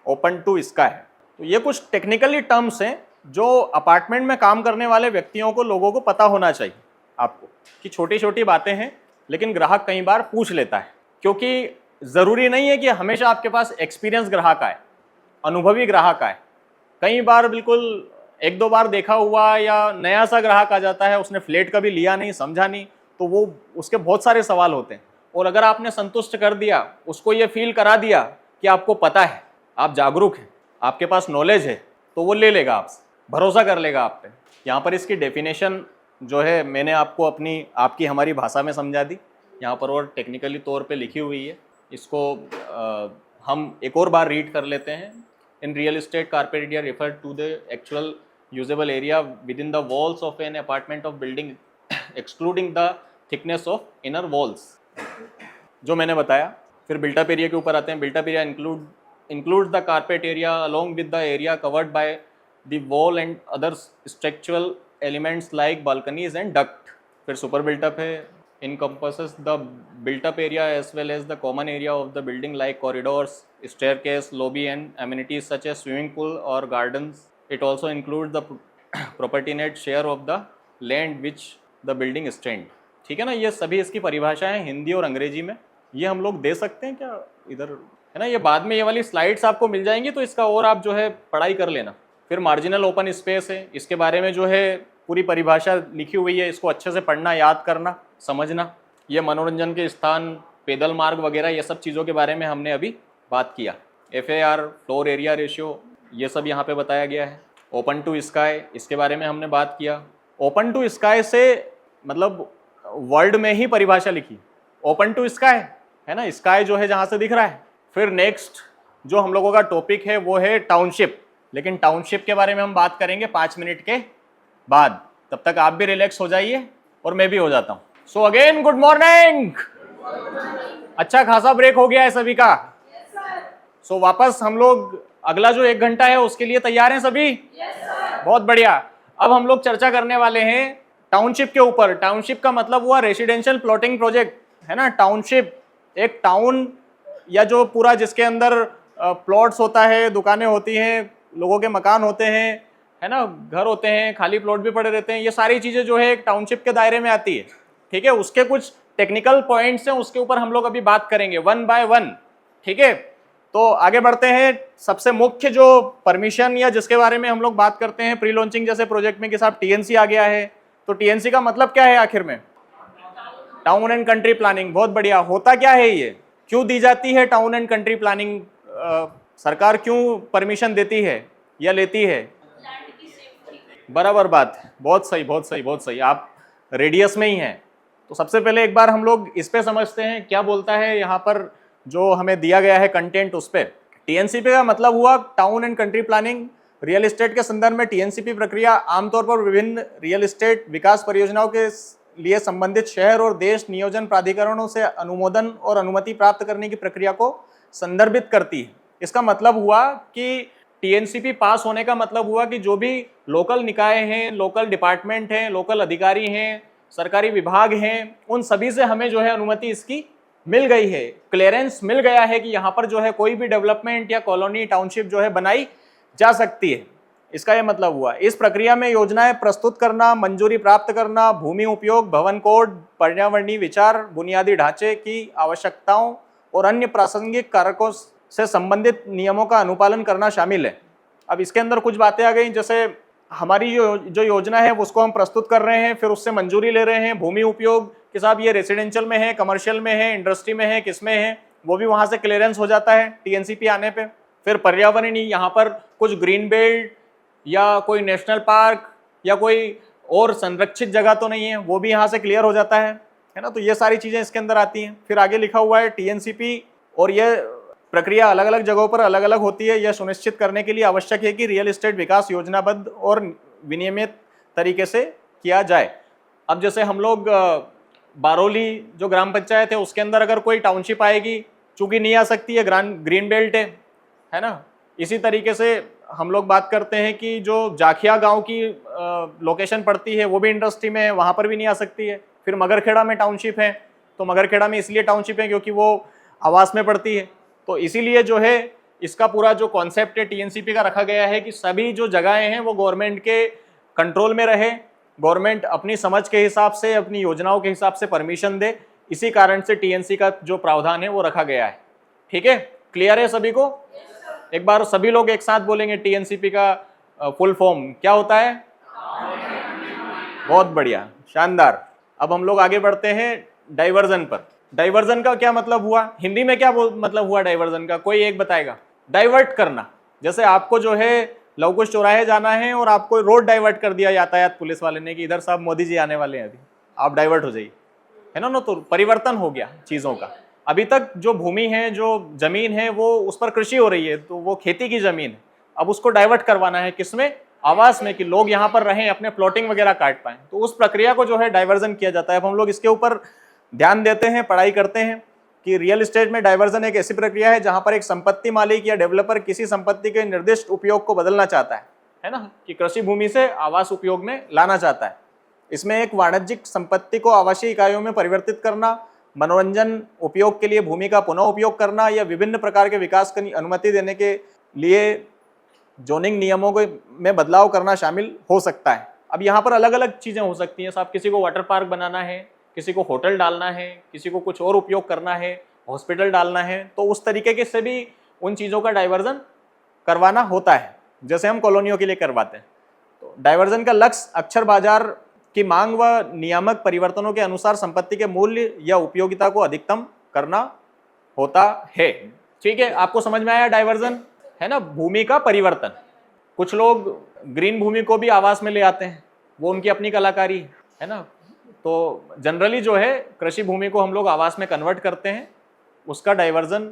ओपन टू स्काई। तो ये कुछ टेक्निकली टर्म्स हैं जो अपार्टमेंट में काम करने वाले व्यक्तियों को, लोगों को पता होना चाहिए आपको, कि छोटी छोटी बातें हैं, लेकिन ग्राहक कई बार पूछ लेता है, क्योंकि ज़रूरी नहीं है कि हमेशा आपके पास एक्सपीरियंस ग्राहक आए, अनुभवी ग्राहक आए। कई बार बिल्कुल 1-2 बार देखा हुआ या नया सा ग्राहक आ जाता है, उसने फ्लैट कभी लिया नहीं, समझा नहीं, तो वो उसके बहुत सारे सवाल होते हैं। और अगर आपने संतुष्ट कर दिया, उसको ये फील करा दिया कि आपको पता है, आप जागरूक हैं, आपके पास नॉलेज है, तो वो ले लेगा आपसे, भरोसा कर लेगा आप पे। यहाँ पर इसकी डेफिनेशन जो है मैंने आपको आपकी हमारी भाषा में समझा दी, यहाँ पर और टेक्निकली तौर पे लिखी हुई है। इसको हम एक और बार रीड कर लेते हैं। In real estate carpet area refer to the actual usable area within the walls of an apartment of building excluding the thickness of inner walls, जो मैंने बताया। फिर बिल्टअप एरिया के ऊपर आते हैं। Built up area includes the carpet area along with the area covered by the wall and other structural elements like balconies and duct. फिर super built-up है, encompasses the built-up area as well as the common area of the building like corridors, staircase, lobby and amenities such as swimming pool or gardens. It also includes the property net share of the land which the building stand. ठीक है ना, ये सभी इसकी परिभाषाएं हिंदी और अंग्रेजी में, ये हम लोग दे सकते हैं क्या इधर, है ना। ये बाद में ये वाली स्लाइड्स आपको मिल जाएंगी, तो इसका और आप जो है पढ़ाई कर लेना। फिर मार्जिनल ओपन स्पेस है, इसके बारे में जो है पूरी परिभाषा लिखी हुई है, इसको अच्छे से पढ़ना, याद करना, समझना। ये मनोरंजन के स्थान, पैदल मार्ग वगैरह, ये सब चीज़ों के बारे में हमने अभी बात किया। एफएआर, फ्लोर एरिया रेशियो, ये सब यहाँ पे बताया गया है। ओपन टू स्काई, इसके बारे में हमने बात किया। ओपन टू स्काई से मतलब वर्ड में ही परिभाषा लिखी, ओपन टू स्काई, है ना, स्काई जो है जहाँ से दिख रहा है। फिर नेक्स्ट जो हम लोगों का टॉपिक है वो है टाउनशिप, लेकिन टाउनशिप के बारे में हम बात करेंगे 5 मिनट के बाद। तब तक आप भी रिलैक्स हो जाइए और मैं भी हो जाता हूँ। So again good morning. अच्छा खासा ब्रेक हो गया है सभी का। सो वापस हम लोग अगला जो 1 घंटा है उसके लिए तैयार हैं सभी? बहुत बढ़िया। अब हम लोग चर्चा करने वाले हैं टाउनशिप के ऊपर। टाउनशिप का मतलब हुआ रेसिडेंशियल प्लॉटिंग प्रोजेक्ट, है ना। टाउनशिप, एक टाउन या जो पूरा जिसके अंदर प्लॉट्स होता है, दुकानें होती हैं, लोगों के मकान होते हैं, है ना, घर होते हैं, खाली प्लॉट भी पड़े रहते हैं, ये सारी चीज़ें जो है एक टाउनशिप के दायरे में आती है। ठीक है, उसके कुछ टेक्निकल पॉइंट्स हैं, उसके ऊपर हम लोग अभी बात करेंगे वन बाय वन। ठीक है, तो आगे बढ़ते हैं। सबसे मुख्य जो परमिशन या जिसके बारे में हम लोग बात करते हैं प्री लॉन्चिंग जैसे प्रोजेक्ट में कि साहब टीएनसी आ गया है, तो टीएनसी का मतलब क्या है आखिर में? Town and country planning. बहुत बढ़िया। होता क्या है ये, क्यों दी जाती है टाउन एंड कंट्री प्लानिंग? सरकार क्यों परमिशन देती है या लेती है? लैंड की सेफ्टी। बराबर बात, बहुत सही बहुत सही बहुत सही, आप रेडियस में ही हैं। तो सबसे पहले एक बार हम लोग इस पे समझते हैं क्या बोलता है यहाँ पर जो हमें दिया गया है कंटेंट, उस पे। टीएनसीपी का मतलब हुआ town and country planning. Real estate के संदर्भ में टीएनसीपी प्रक्रिया आमतौर पर विभिन्न रियल एस्टेट विकास परियोजनाओं के लिए संबंधित शहर और देश नियोजन प्राधिकरणों से अनुमोदन और अनुमति प्राप्त करने की प्रक्रिया को संदर्भित करती है। इसका मतलब हुआ कि टीएनसीपी पास होने का मतलब हुआ कि जो भी लोकल निकाय हैं, लोकल डिपार्टमेंट हैं, लोकल अधिकारी हैं, सरकारी विभाग हैं, उन सभी से हमें जो है अनुमति इसकी मिल गई है, क्लियरेंस मिल गया है कि यहाँ पर जो है कोई भी डेवलपमेंट या कॉलोनी टाउनशिप जो है बनाई जा सकती है। इसका यह मतलब हुआ। इस प्रक्रिया में योजनाएं प्रस्तुत करना, मंजूरी प्राप्त करना, भूमि उपयोग, भवन कोड, पर्यावरणीय विचार, बुनियादी ढांचे की आवश्यकताओं और अन्य प्रासंगिक कारकों से संबंधित नियमों का अनुपालन करना शामिल है। अब इसके अंदर कुछ बातें आ गई, जैसे हमारी जो योजना है उसको हम प्रस्तुत कर रहे हैं, फिर उससे मंजूरी ले रहे हैं। भूमि उपयोग कि साहब ये रेसिडेंशियल में है, कमर्शियल में है, इंडस्ट्री में है, किस में है, वो भी वहाँ से क्लियरेंस हो जाता है टीएनसीपी आने पे। फिर पर्यावरणीय, यहाँ पर कुछ ग्रीन बेल्ट या कोई नेशनल पार्क या कोई और संरक्षित जगह तो नहीं है, वो भी यहाँ से क्लियर हो जाता है ना। तो ये सारी चीज़ें इसके अंदर आती हैं। फिर आगे लिखा हुआ है टीएनसीपी, और ये प्रक्रिया अलग अलग जगहों पर अलग अलग होती है। यह सुनिश्चित करने के लिए आवश्यक है कि रियल एस्टेट विकास योजनाबद्ध और विनियमित तरीके से किया जाए। अब जैसे हम लोग बारोली जो ग्राम पंचायत है उसके अंदर अगर कोई टाउनशिप आएगी, चूंकि नहीं आ सकती है, ग्रीन बेल्ट है ना। इसी तरीके से हम लोग बात करते हैं कि जो जाखिया गांव की लोकेशन पड़ती है वो भी इंडस्ट्री में है, वहाँ पर भी नहीं आ सकती है। फिर मगरखेड़ा में टाउनशिप है, तो मगरखेड़ा में इसलिए टाउनशिप है क्योंकि वो आवास में पड़ती है। तो इसीलिए जो है इसका पूरा जो कॉन्सेप्ट है टीएनसीपी का रखा गया है कि सभी जो जगहें हैं वो गवर्नमेंट के कंट्रोल में रहे, गवर्नमेंट अपनी समझ के हिसाब से, अपनी योजनाओं के हिसाब से परमिशन दे। इसी कारण से टीएनसी का जो प्रावधान है वो रखा गया है। ठीक है, क्लियर है सभी को? एक बार सभी लोग एक साथ बोलेंगे टीएनसीपी का फुल फॉर्म क्या होता है? बहुत बढ़िया, शानदार। अब हम लोग आगे बढ़ते हैं डाइवर्जन पर। डाइवर्जन का क्या मतलब हुआ, हिंदी में क्या मतलब हुआ डाइवर्जन का? कोई एक बताएगा? डाइवर्ट करना। जैसे आपको जो है लवकुश चौराहे जाना है और आपको रोड डाइवर्ट कर दिया यातायात पुलिस वाले ने कि इधर साहब मोदी जी आने वाले हैं, अभी आप डाइवर्ट हो जाइए, है ना। तो परिवर्तन हो गया चीज़ों का। अभी तक जो भूमि है, जो जमीन है, वो उस पर कृषि हो रही है, तो वो खेती की जमीन है। अब उसको डाइवर्ट करवाना है किसमें? आवास में, कि लोग यहाँ पर रहें, अपने प्लॉटिंग वगैरह काट पाएं। तो उस प्रक्रिया को जो है डाइवर्जन किया जाता है। अब हम लोग इसके ऊपर ध्यान देते हैं, पढ़ाई करते हैं कि रियल एस्टेट में डाइवर्जन एक ऐसी प्रक्रिया है जहां पर एक संपत्ति मालिक या डेवलपर किसी संपत्ति के निर्दिष्ट उपयोग को बदलना चाहता है ना, कि कृषि भूमि से आवास उपयोग में लाना चाहता है। इसमें एक वाणिज्यिक संपत्ति को आवासीय इकाइयों में परिवर्तित करना, मनोरंजन उपयोग के लिए भूमि का पुनः उपयोग करना या विभिन्न प्रकार के विकास की अनुमति देने के लिए जोनिंग नियमों में बदलाव करना शामिल हो सकता है। अब यहाँ पर अलग अलग चीज़ें हो सकती हैं साहब, किसी को वाटर पार्क बनाना है, किसी को होटल डालना है, किसी को कुछ और उपयोग करना है, हॉस्पिटल डालना है, तो उस तरीके के से भी उन चीज़ों का डाइवर्जन करवाना होता है, जैसे हम कॉलोनियों के लिए करवाते हैं। तो डाइवर्जन का लक्ष्य अक्षर बाजार की मांग व नियामक परिवर्तनों के अनुसार संपत्ति के मूल्य या उपयोगिता को अधिकतम करना होता है। ठीक है, आपको समझ में आया डाइवर्जन, है ना। भूमि का परिवर्तन, कुछ लोग ग्रीन भूमि को भी आवास में ले आते हैं, वो उनकी अपनी कलाकारी है ना। तो जनरली जो है कृषि भूमि को हम लोग आवास में कन्वर्ट करते हैं, उसका डाइवर्जन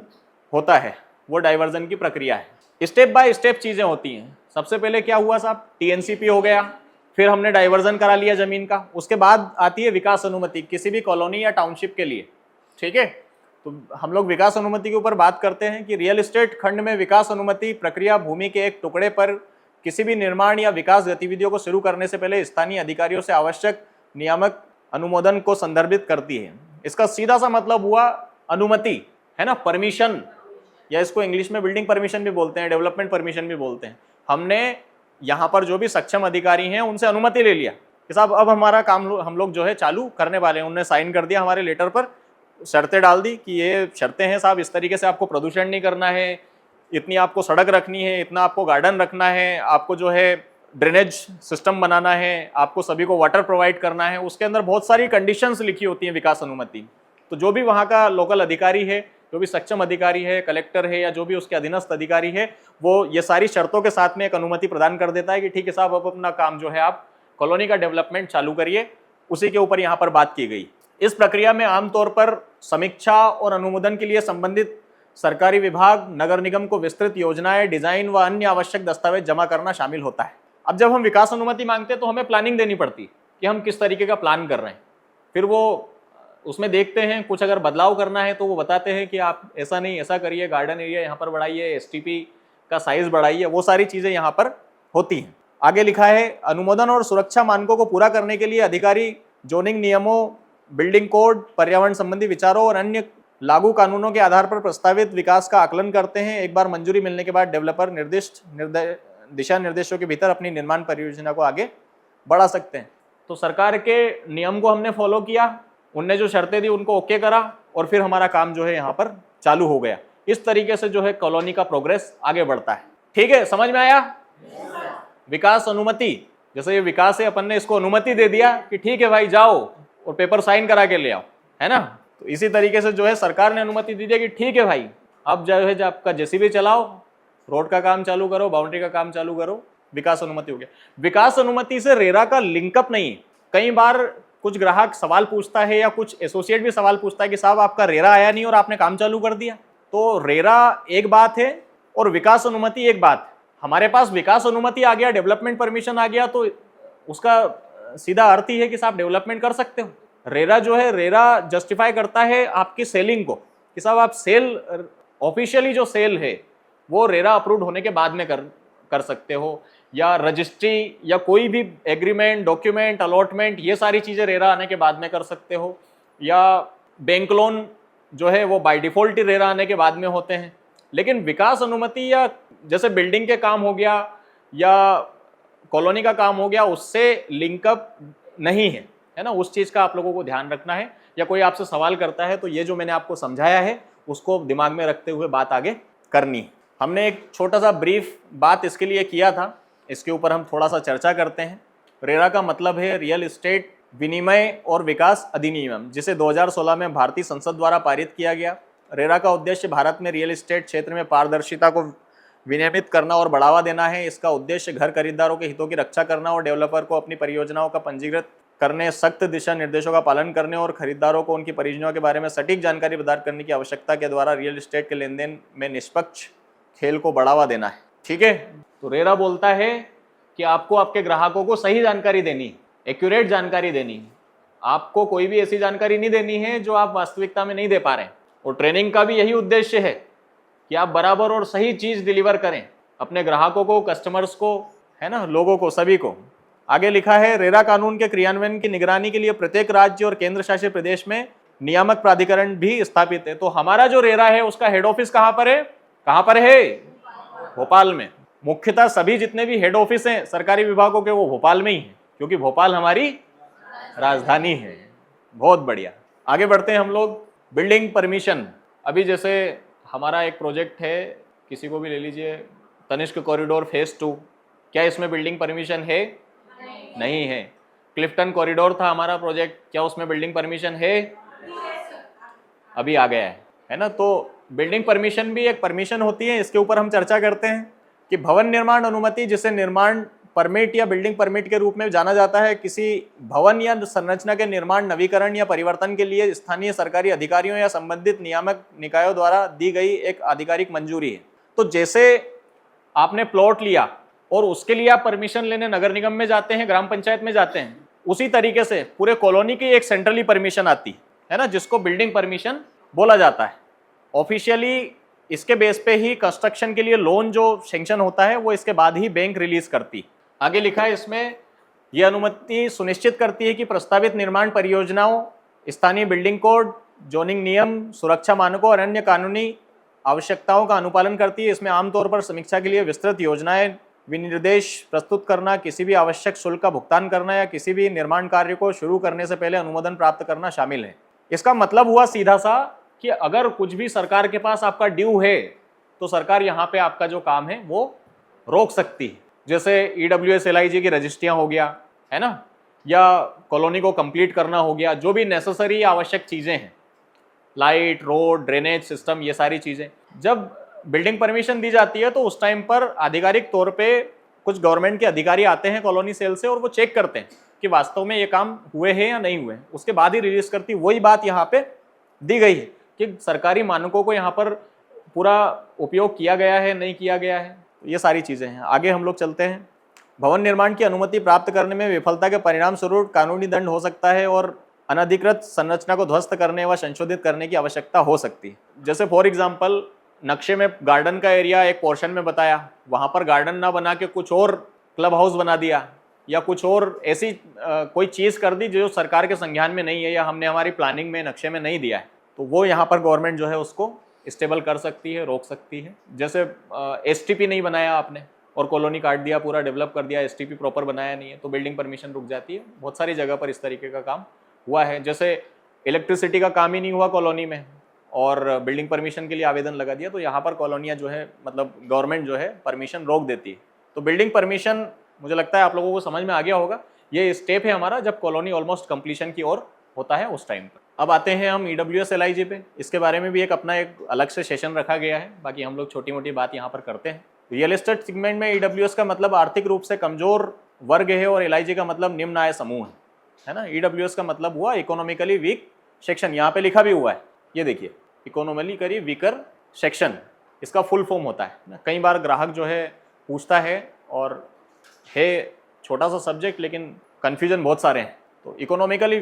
होता है, वो डाइवर्जन की प्रक्रिया है। स्टेप बाय स्टेप चीज़ें होती हैं। सबसे पहले क्या हुआ साहब, टीएनसीपी हो गया, फिर हमने डाइवर्जन करा लिया ज़मीन का। उसके बाद आती है विकास अनुमति किसी भी कॉलोनी या टाउनशिप के लिए। ठीक है, तो हम लोग विकास अनुमति के ऊपर बात करते हैं कि रियल एस्टेट खंड में विकास अनुमति प्रक्रिया भूमि के एक टुकड़े पर किसी भी निर्माण या विकास गतिविधियों को शुरू करने से पहले स्थानीय अधिकारियों से आवश्यक नियामक अनुमोदन को संदर्भित करती है। इसका सीधा सा मतलब हुआ अनुमति, है ना, परमिशन, या इसको इंग्लिश में बिल्डिंग परमिशन भी बोलते हैं, डेवलपमेंट परमिशन भी बोलते हैं। हमने यहाँ पर जो भी सक्षम अधिकारी हैं उनसे अनुमति ले लिया कि साहब अब हमारा काम हम लोग जो है चालू करने वाले हैं। उन्होंने साइन कर दिया हमारे लेटर पर, शर्तें डाल दी कि ये शर्तें हैं साहब, इस तरीके से आपको प्रदूषण नहीं करना है, इतनी आपको सड़क रखनी है, इतना आपको गार्डन रखना है, आपको जो है ड्रेनेज सिस्टम बनाना है, आपको सभी को वाटर प्रोवाइड करना है। उसके अंदर बहुत सारी कंडीशंस लिखी होती हैं विकास अनुमति। तो जो भी वहाँ का लोकल अधिकारी है, जो भी सक्षम अधिकारी है, कलेक्टर है, या जो भी उसके अधीनस्थ अधिकारी है, वो ये सारी शर्तों के साथ में एक अनुमति प्रदान कर देता है कि ठीक है साहब, अब अपना काम जो है आप कॉलोनी का डेवलपमेंट चालू करिए। उसी के ऊपर यहाँ पर बात की गई। इस प्रक्रिया में आमतौर पर समीक्षा और अनुमोदन के लिए संबंधित सरकारी विभाग, नगर निगम को विस्तृत योजनाएं, डिजाइन व अन्य आवश्यक दस्तावेज जमा करना शामिल होता है। अब जब हम विकास अनुमति मांगते हैं तो हमें प्लानिंग देनी पड़ती है कि हम किस तरीके का प्लान कर रहे हैं। फिर वो उसमें देखते हैं, कुछ अगर बदलाव करना है तो वो बताते हैं कि आप ऐसा नहीं ऐसा करिए, गार्डन एरिया यहाँ पर बढ़ाइए, STP का साइज बढ़ाइए, वो सारी चीज़ें यहाँ पर होती हैं। आगे लिखा है, अनुमोदन और सुरक्षा मानकों को पूरा करने के लिए अधिकारी जोनिंग नियमों, बिल्डिंग कोड, पर्यावरण संबंधी विचारों और अन्य लागू कानूनों के आधार पर प्रस्तावित विकास का आकलन करते हैं। एक बार मंजूरी मिलने के बाद डेवलपर निर्दिष्ट दिशा निर्देशों के भीतर अपनी निर्माण परियोजना को आगे बढ़ा सकते हैं। तो सरकार के नियम को हमने फॉलो किया, उनने जो शर्तें दी उनको ओके करा, और फिर हमारा काम जो है यहाँ पर चालू हो गया। इस तरीके से जो है कॉलोनी का प्रोग्रेस आगे बढ़ता है। ठीक है, समझ में आया? विकास अनुमति, जैसे ये विकास है, अपन ने इसको अनुमति दे दिया कि ठीक है भाई जाओ और पेपर साइन करा के ले आओ, है ना। तो इसी तरीके से जो है सरकार ने अनुमति दी कि ठीक है भाई, अब जो है आपका JCB चलाओ, रोड का काम चालू करो, बाउंड्री का काम चालू करो, विकास अनुमति हो गया। विकास अनुमति से रेरा का लिंकअप नहीं है। कई बार कुछ ग्राहक सवाल पूछता है या कुछ एसोसिएट भी सवाल पूछता है कि साहब आपका रेरा आया नहीं और आपने काम चालू कर दिया। तो रेरा एक बात है और विकास अनुमति एक बात। हमारे पास विकास अनुमति आ गया, डेवलपमेंट परमिशन आ गया, तो उसका सीधा अर्थ ही है कि साहब डेवलपमेंट कर सकते हो। रेरा जो है, रेरा जस्टिफाई करता है आपकी सेलिंग को कि साहब आप सेल, ऑफिशियली जो सेल है वो रेरा अप्रूव्ड होने के बाद में कर सकते हो, या रजिस्ट्री या कोई भी एग्रीमेंट, डॉक्यूमेंट, अलॉटमेंट, ये सारी चीज़ें रेरा आने के बाद में कर सकते हो, या बैंक लोन जो है वो बाय डिफ़ॉल्ट ही रेरा आने के बाद में होते हैं। लेकिन विकास अनुमति या जैसे बिल्डिंग के काम हो गया या कॉलोनी का काम हो गया, उससे लिंकअप नहीं है, है ना। उस चीज़ का आप लोगों को ध्यान रखना है। या कोई आपसे सवाल करता है तो ये जो मैंने आपको समझाया है उसको दिमाग में रखते हुए बात आगे करनी है। हमने एक छोटा सा ब्रीफ बात इसके लिए किया था, इसके ऊपर हम थोड़ा सा चर्चा करते हैं। रेरा का मतलब है रियल एस्टेट विनिमय और विकास अधिनियम, जिसे 2016 में भारतीय संसद द्वारा पारित किया गया। रेरा का उद्देश्य भारत में रियल एस्टेट क्षेत्र में पारदर्शिता को विनियमित करना और बढ़ावा देना है। इसका उद्देश्य घर खरीदारों के हितों की रक्षा करना और डेवलपर को अपनी परियोजनाओं का पंजीकृत करने, सख्त दिशा निर्देशों का पालन करने और खरीदारों को उनकी परियोजनाओं के बारे में सटीक जानकारी प्रदान करने की आवश्यकता के द्वारा रियल एस्टेट के लेन देन में निष्पक्ष खेल को बढ़ावा देना है। ठीक है, तो रेरा बोलता है कि आपको आपके ग्राहकों को सही जानकारी देनी, एक्यूरेट जानकारी देनी। आपको कोई भी ऐसी जानकारी नहीं देनी है जो आप वास्तविकता में नहीं दे पा रहे हैं। और ट्रेनिंग का भी यही उद्देश्य है कि आप बराबर और सही चीज़ डिलीवर करें अपने ग्राहकों को, कस्टमर्स को, है ना, लोगों को, सभी को। आगे लिखा है, रेरा कानून के क्रियान्वयन की निगरानी के लिए प्रत्येक राज्य और केंद्र शासित प्रदेश में नियामक प्राधिकरण भी स्थापित है। तो हमारा जो रेरा है उसका हेड ऑफिस कहाँ पर है? कहाँ पर है? भोपाल में। मुख्यतः सभी जितने भी हेड ऑफिस हैं सरकारी विभागों के, वो भोपाल में ही हैं, क्योंकि भोपाल हमारी राजधानी है। बहुत बढ़िया, आगे बढ़ते हैं हम लोग। बिल्डिंग परमिशन, अभी जैसे हमारा एक प्रोजेक्ट है, किसी को भी ले लीजिए, तनिष्क कॉरिडोर फेज 2, क्या इसमें बिल्डिंग परमिशन है? नहीं है। क्लिफ्टन कॉरिडोर था हमारा प्रोजेक्ट, क्या उसमें बिल्डिंग परमिशन है? अभी आ गया है ना। तो बिल्डिंग परमिशन भी एक परमिशन होती है। इसके ऊपर हम चर्चा करते हैं कि भवन निर्माण अनुमति, जिसे निर्माण परमिट या बिल्डिंग परमिट के रूप में जाना जाता है, किसी भवन या संरचना के निर्माण, नवीकरण या परिवर्तन के लिए स्थानीय सरकारी अधिकारियों या संबंधित नियामक निकायों द्वारा दी गई एक आधिकारिक मंजूरी है। तो जैसे आपने प्लॉट लिया और उसके लिए आप परमिशन लेने नगर निगम में जाते हैं, ग्राम पंचायत में जाते हैं, उसी तरीके से पूरे कॉलोनी की एक सेंट्रली परमिशन आती है ना, जिसको बिल्डिंग परमिशन बोला जाता है। ऑफिशियली इसके बेस पे ही कंस्ट्रक्शन के लिए लोन जो सैंक्शन होता है वो इसके बाद ही बैंक रिलीज करती। आगे लिखा है इसमें, यह अनुमति सुनिश्चित करती है कि प्रस्तावित निर्माण परियोजनाओं स्थानीय बिल्डिंग कोड, जोनिंग नियम, सुरक्षा मानकों और अन्य कानूनी आवश्यकताओं का अनुपालन करती है। इसमें आमतौर पर समीक्षा के लिए विस्तृत योजनाएं, विनिर्देश प्रस्तुत करना, किसी भी आवश्यक शुल्क का भुगतान करना या किसी भी निर्माण कार्य को शुरू करने से पहले अनुमोदन प्राप्त करना शामिल है। इसका मतलब हुआ सीधा सा कि अगर कुछ भी सरकार के पास आपका ड्यू है तो सरकार यहाँ पे आपका जो काम है वो रोक सकती है। जैसे EWS LIG की रजिस्ट्रियाँ हो गया, है ना, या कॉलोनी को कंप्लीट करना हो गया, जो भी नेसेसरी आवश्यक चीज़ें हैं, लाइट, रोड, ड्रेनेज सिस्टम, ये सारी चीज़ें जब बिल्डिंग परमिशन दी जाती है तो उस टाइम पर आधिकारिक तौर पे कुछ गवर्नमेंट के अधिकारी आते हैं कॉलोनी सेल से और वो चेक करते हैं कि वास्तव में ये काम हुए हैं या नहीं हुए, उसके बाद ही रिलीज करती। वही बात यहाँ पे दी गई है कि सरकारी मानकों को यहाँ पर पूरा उपयोग किया गया है, नहीं किया गया है, ये सारी चीज़ें हैं। आगे हम लोग चलते हैं। भवन निर्माण की अनुमति प्राप्त करने में विफलता के परिणाम स्वरूप कानूनी दंड हो सकता है और अनधिकृत संरचना को ध्वस्त करने व संशोधित करने की आवश्यकता हो सकती है। जैसे फॉर एग्जांपल नक्शे में गार्डन का एरिया एक पोर्शन में बताया, वहाँ पर गार्डन ना बना के कुछ और क्लब हाउस बना दिया या कुछ और ऐसी कोई चीज़ कर दी जो सरकार के संज्ञान में नहीं है या हमने हमारी प्लानिंग में, नक्शे में नहीं दिया है, तो वो यहाँ पर गवर्नमेंट जो है उसको स्टेबल कर सकती है, रोक सकती है। जैसे STP नहीं बनाया आपने और कॉलोनी काट दिया, पूरा डेवलप कर दिया, STP प्रॉपर बनाया नहीं है, तो बिल्डिंग परमिशन रुक जाती है। बहुत सारी जगह पर इस तरीके का काम हुआ है। जैसे इलेक्ट्रिसिटी का काम ही नहीं हुआ कॉलोनी में और बिल्डिंग परमिशन के लिए आवेदन लगा दिया, तो यहाँ पर कॉलोनियाँ जो है मतलब गवर्नमेंट जो है परमिशन रोक देती है। तो बिल्डिंग परमिशन मुझे लगता है आप लोगों को समझ में आ गया होगा। ये स्टेप है हमारा जब कॉलोनी ऑलमोस्ट कंप्लीशन की ओर होता है उस टाइम पर। अब आते हैं हम EWS LIG पे। इसके बारे में भी एक अपना एक अलग से सेशन रखा गया है, बाकी हम लोग छोटी मोटी बात यहाँ पर करते हैं। रियल एस्टेट सेगमेंट में EWS का मतलब आर्थिक रूप से कमजोर वर्ग है और LIG का मतलब निम्न आय समूह है ना। EWS का मतलब हुआ इकोनॉमिकली वीक सेक्शन, यहाँ पे लिखा भी हुआ है, ये देखिए, इकोनॉमिकली वीकर सेक्शन इसका फुल फॉर्म होता है ना। कई बार ग्राहक जो है पूछता है और है छोटा सा सब्जेक्ट लेकिन कन्फ्यूजन बहुत सारे हैं। तो इकोनॉमिकली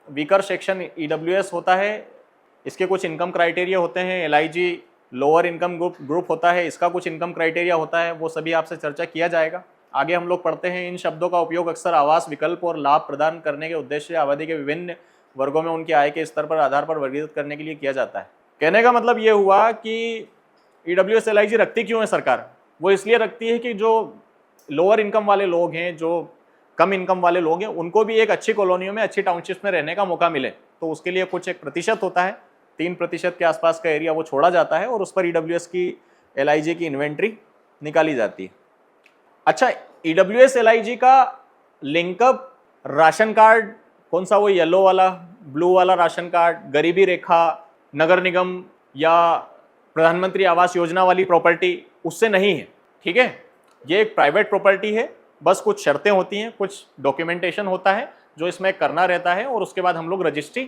वीकर सेक्शन EWS होता है। इसके कुछ इनकम क्राइटेरिया होते हैं। LIG लोअर इनकम ग्रुप होता है, इसका कुछ इनकम क्राइटेरिया होता है, वो सभी आपसे चर्चा किया जाएगा। आगे हम लोग पढ़ते हैं। इन शब्दों का उपयोग अक्सर आवास विकल्प और लाभ प्रदान करने के उद्देश्य आबादी के विभिन्न वर्गों में उनके आय के स्तर पर आधार पर वर्गीकृत करने के लिए किया जाता है। कहने का मतलब ये हुआ कि EWS LIG रखती क्यों है सरकार? वो इसलिए रखती है कि जो लोअर इनकम वाले लोग हैं, जो कम इनकम वाले लोग हैं, उनको भी एक अच्छी कॉलोनियों में, अच्छी टाउनशिप में रहने का मौका मिले। तो उसके लिए कुछ एक प्रतिशत होता है, 3% के आसपास का एरिया वो छोड़ा जाता है और उस पर EWS की LIG की इन्वेंट्री निकाली जाती है। अच्छा, EWS LIG का लिंकअप राशन कार्ड कौन सा, वो येलो वाला, ब्लू वाला राशन कार्ड, गरीबी रेखा, नगर निगम या प्रधानमंत्री आवास योजना वाली प्रॉपर्टी, उससे नहीं है, ठीक है। ये एक प्राइवेट प्रॉपर्टी है, बस कुछ शर्तें होती हैं, कुछ डॉक्यूमेंटेशन होता है जो इसमें करना रहता है और उसके बाद हम लोग रजिस्ट्री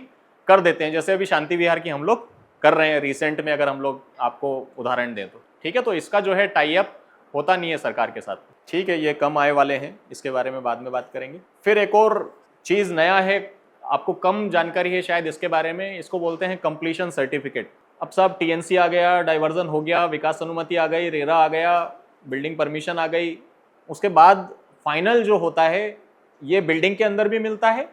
कर देते हैं। जैसे अभी शांति विहार की हम लोग कर रहे हैं रिसेंट में, अगर हम लोग आपको उदाहरण दें तो, ठीक है। तो इसका जो है टाई अप होता नहीं है सरकार के साथ, ठीक है। ये कम आय वाले हैं, इसके बारे में बाद में बात करेंगे। फिर एक और चीज़ नया है, आपको कम जानकारी है शायद इसके बारे में, इसको बोलते हैं कंप्लीशन सर्टिफिकेट। अब सब TNC आ गया, डाइवर्जन हो गया, विकास अनुमति आ गई, रेरा आ गया, बिल्डिंग परमिशन आ गई, उसके बाद फाइनल जो होता है ये बिल्डिंग के अंदर भी मिलता है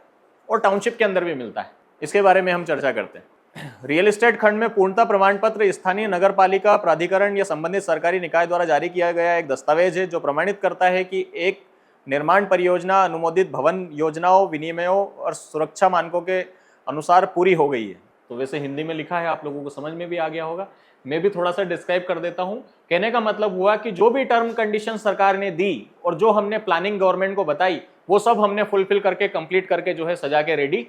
और टाउनशिप के अंदर भी मिलता है। इसके बारे में हम चर्चा करते हैं। रियल एस्टेट खंड में पूर्णता प्रमाण पत्र स्थानीय नगर पालिका, प्राधिकरण या संबंधित सरकारी निकाय द्वारा जारी किया गया एक दस्तावेज है जो प्रमाणित करता है कि एक निर्माण परियोजना अनुमोदित भवन योजनाओं, विनियमों और सुरक्षा मानकों के अनुसार पूरी हो गई है। तो वैसे हिंदी में लिखा है, आप लोगों को समझ में भी आ गया होगा। मैं भी थोड़ा सा डिस्क्राइब कर देता हूँ। कहने का मतलब हुआ कि जो भी टर्म कंडीशन सरकार ने दी और जो हमने प्लानिंग गवर्नमेंट को बताई, वो सब हमने फुलफिल करके, कंप्लीट करके जो है सजा के रेडी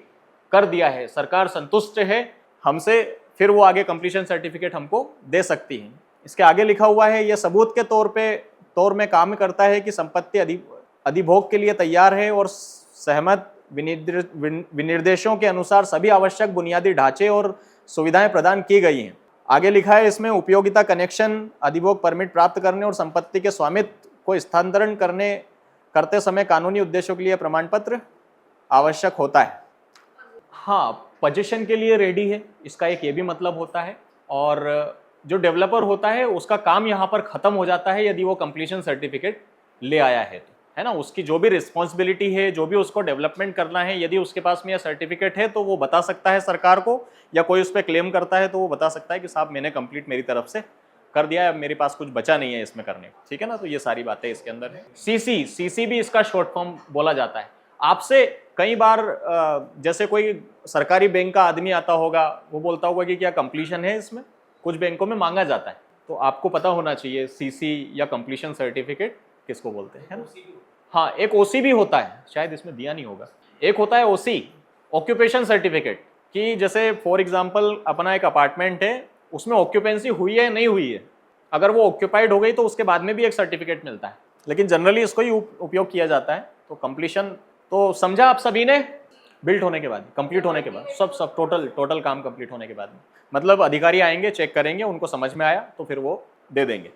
कर दिया है। सरकार संतुष्ट है हमसे, फिर वो आगे कंप्लीशन सर्टिफिकेट हमको दे सकती है। इसके आगे लिखा हुआ है, यह सबूत के तौर में काम करता है कि संपत्ति अधिभोग के लिए तैयार है और सहमत विनिर्देशों के अनुसार सभी आवश्यक बुनियादी ढांचे और सुविधाएं प्रदान की गई हैं। आगे लिखा है इसमें उपयोगिता कनेक्शन, अधिभोग परमिट प्राप्त करने और संपत्ति के स्वामित्व को स्थानांतरण करते समय कानूनी उद्देश्यों के लिए प्रमाण पत्र आवश्यक होता है। हाँ, पोजीशन के लिए रेडी है, इसका एक ये भी मतलब होता है। और जो डेवलपर होता है उसका काम यहाँ पर खत्म हो जाता है यदि वो कंप्लीशन सर्टिफिकेट ले आया है। है ना, उसकी जो भी रिस्पॉन्सिबिलिटी है, जो भी उसको डेवलपमेंट करना है, यदि उसके पास में यह सर्टिफिकेट है तो वो बता सकता है सरकार को, या कोई उस पर क्लेम करता है तो वो बता सकता है कि साहब मैंने कंप्लीट मेरी तरफ से कर दिया है, मेरे पास कुछ बचा नहीं है इसमें करने को, ठीक है ना। तो ये सारी बातें इसके अंदर है। सीसी भी इसका शॉर्ट फॉर्म बोला जाता है। आपसे कई बार जैसे कोई सरकारी बैंक का आदमी आता होगा, वो बोलता होगा कि क्या कंप्लीशन है इसमें, कुछ बैंकों में मांगा जाता है, तो आपको पता होना चाहिए सीसी या कंप्लीशन सर्टिफिकेट किसको बोलते हैं, है ना। हाँ, एक ओसी भी होता है, शायद इसमें दिया नहीं होगा। एक होता है ओसी, ऑक्यूपेशन सर्टिफिकेट, कि जैसे फॉर एग्जांपल अपना एक अपार्टमेंट है, उसमें ऑक्यूपेंसी हुई है नहीं हुई है, अगर वो ऑक्यूपाइड हो गई तो उसके बाद में भी एक सर्टिफिकेट मिलता है, लेकिन जनरली इसको ही उपयोग किया जाता है। तो कंप्लीशन तो समझा आप सभी ने, बिल्ट होने के बाद, कंप्लीट होने के बाद, सब टोटल काम कंप्लीट होने के बाद में, मतलब अधिकारी आएंगे, चेक करेंगे, उनको समझ में आया तो फिर वो दे देंगे।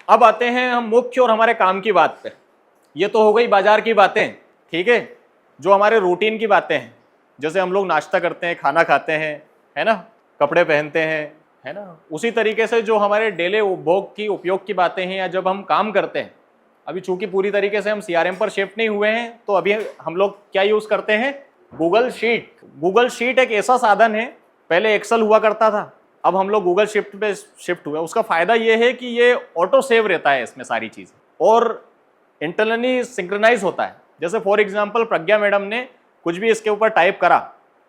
अब आते हैं हम मुख्य और हमारे काम की बात पे। ये तो हो गई बाजार की बातें, ठीक है, जो हमारे रूटीन की बातें हैं, जैसे हम लोग नाश्ता करते हैं, खाना खाते हैं, है ना, कपड़े पहनते हैं, है ना, उसी तरीके से जो हमारे डेली उपभोग की उपयोग की बातें हैं, या जब हम काम करते हैं, अभी चूंकि पूरी तरीके से हम CRM पर शिफ्ट नहीं हुए हैं, तो अभी हम लोग क्या यूज करते हैं, गूगल शीट। गूगल शीट एक ऐसा साधन है, पहले एक्सेल हुआ करता था, अब हम लोग गूगल शीट पे शिफ्ट हुए। उसका फायदा ये है कि ये ऑटो सेव रहता है इसमें सारी चीजें, और इंटरनली सिंक्रोनाइज होता है। जैसे फॉर एग्जांपल प्रज्ञा मैडम ने कुछ भी इसके ऊपर टाइप करा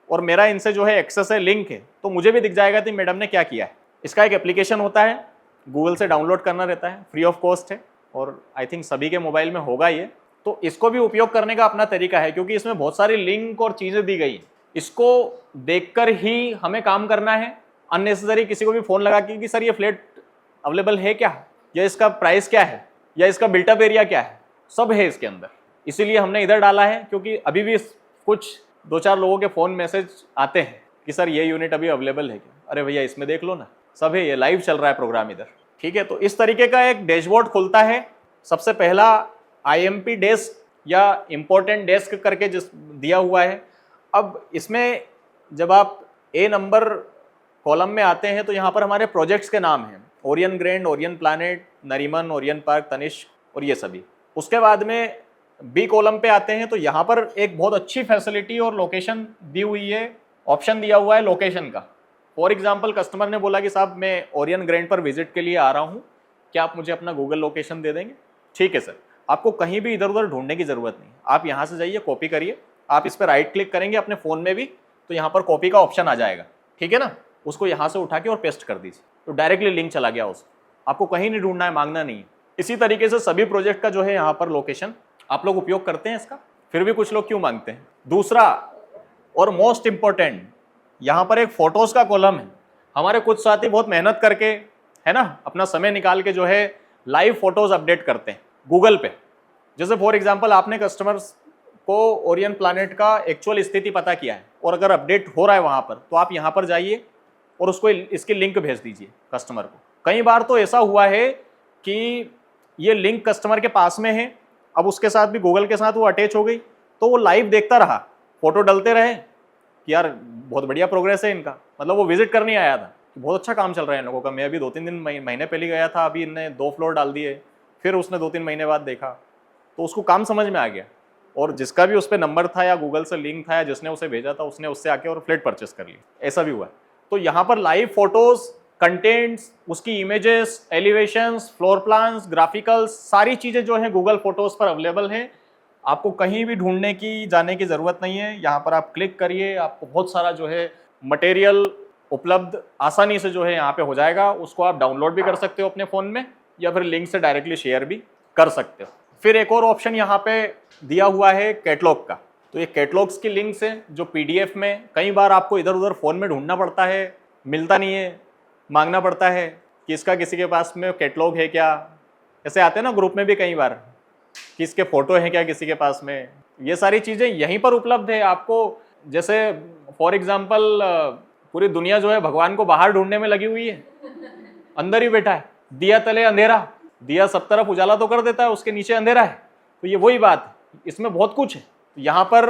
और मेरा इनसे जो है एक्सेस है, लिंक है, तो मुझे भी दिख जाएगा कि मैडम ने क्या किया है। इसका एक एप्लीकेशन होता है, गूगल से डाउनलोड करना रहता है, फ्री ऑफ कॉस्ट है, और आई थिंक सभी के मोबाइल में होगा ये। तो इसको भी उपयोग करने का अपना तरीका है, क्योंकि इसमें बहुत सारी लिंक और चीजें दी गई हैं, इसको देखकर ही हमें काम करना है। अननेसेसरी किसी को भी फोन लगा के कि सर ये फ्लैट अवेलेबल है क्या, या इसका प्राइस क्या है, या इसका बिल्टअप एरिया क्या है, सब है इसके अंदर। इसीलिए हमने इधर डाला है, क्योंकि अभी भी कुछ 2-4 लोगों के फोन मैसेज आते हैं कि सर ये यूनिट अभी अवेलेबल है क्या। अरे भैया इसमें देख लो ना, सब है, ये लाइव चल रहा है प्रोग्राम इधर, ठीक है। तो इस तरीके का एक डैशबोर्ड खुलता है। सबसे पहला IMP डेस्क या इम्पोर्टेंट डेस्क करके जिस दिया हुआ है। अब इसमें जब आप A नंबर कॉलम में आते हैं तो यहाँ पर हमारे प्रोजेक्ट्स के नाम हैं, Orion Grand, Orion Planet, Nariman, Orion Park, Tanishq और ये सभी। उसके बाद में B कॉलम पे आते हैं तो यहाँ पर एक बहुत अच्छी फैसिलिटी और लोकेशन दी हुई है, ऑप्शन दिया हुआ है लोकेशन का। फॉर एग्जाम्पल कस्टमर ने बोला कि साहब मैं ओरियन ग्रैंड पर विजिट के लिए आ रहा हूँ, क्या आप मुझे अपना गूगल लोकेशन दे देंगे। ठीक है सर, आपको कहीं भी इधर उधर ढूंढने की ज़रूरत नहीं, आप यहाँ से जाइए, कॉपी करिए, आप इस पर राइट क्लिक करेंगे अपने फ़ोन में भी तो यहाँ पर कॉपी का ऑप्शन आ जाएगा, ठीक है ना। उसको यहाँ से उठा के और पेस्ट कर दीजिए तो डायरेक्टली लिंक चला गया उसको, आपको कहीं नहीं ढूंढना है, मांगना नहीं है। इसी तरीके से सभी प्रोजेक्ट का जो है यहाँ पर लोकेशन आप लोग उपयोग करते हैं इसका, फिर भी कुछ लोग क्यों मांगते हैं। दूसरा और मोस्ट इम्पॉर्टेंट, यहाँ पर एक फोटोज़ का कॉलम है। हमारे कुछ साथी बहुत मेहनत करके, है ना, अपना समय निकाल के जो है लाइव फोटोज़ अपडेट करते हैं गूगल पे। जैसे फॉर एग्जांपल आपने कस्टमर्स को ओरियन प्लानेट का एक्चुअल स्थिति पता किया है और अगर अपडेट हो रहा है वहाँ पर, तो आप यहाँ पर जाइए और उसको इसकी लिंक भेज दीजिए कस्टमर को। कई बार तो ऐसा हुआ है कि ये लिंक कस्टमर के पास में है, अब उसके साथ भी गूगल के साथ वो अटैच हो गई, तो वो लाइव देखता रहा, फोटो डलते रहे कि यार बहुत बढ़िया प्रोग्रेस है इनका, मतलब वो विजिट करने आया था कि बहुत अच्छा काम चल रहा है इन लोगों का। मैं अभी 2-3 दिन महीने पहले गया था, अभी इनने 2 फ्लोर डाल दिए, फिर उसने 2-3 महीने बाद देखा तो उसको काम समझ में आ गया, और जिसका भी उस पर नंबर था या गूगल से लिंक था या जिसने उसे भेजा था उसने उससे आके और फ्लैट परचेस कर लिया, ऐसा भी हुआ है। तो यहाँ पर लाइव फोटोज, कंटेंट्स, उसकी इमेजेस, एलिवेशंस, फ्लोर प्लान्स, ग्राफिकल्स, सारी चीज़ें जो हैं गूगल फोटोज़ पर अवेलेबल हैं। आपको कहीं भी ढूंढने की, जाने की ज़रूरत नहीं है, यहाँ पर आप क्लिक करिए, आपको बहुत सारा जो है मटेरियल उपलब्ध आसानी से जो है यहाँ पे हो जाएगा। उसको आप डाउनलोड भी कर सकते हो अपने फ़ोन में या फिर लिंक से डायरेक्टली शेयर भी कर सकते हो। फिर एक और ऑप्शन यहाँ पे दिया हुआ है कैटलॉग का। तो ये कैटलॉग्स की लिंक्स हैं जो PDF में, कई बार आपको इधर उधर फ़ोन में ढूंढना पड़ता है, मिलता नहीं है, मांगना पड़ता है कि इसका किसी के पास में कैटलॉग है क्या, ऐसे आते हैं ना ग्रुप में भी कई बार कि इसके फ़ोटो हैं क्या किसी के पास में। ये सारी चीज़ें यहीं पर उपलब्ध है आपको। जैसे फॉर एग्जांपल पूरी दुनिया जो है भगवान को बाहर ढूंढने में लगी हुई है, अंदर ही बैठा है, दिया तले अंधेरा, दिया सब तरफ उजाला तो कर देता है, उसके नीचे अंधेरा है। तो ये वही बात है, इसमें बहुत कुछ है। यहाँ पर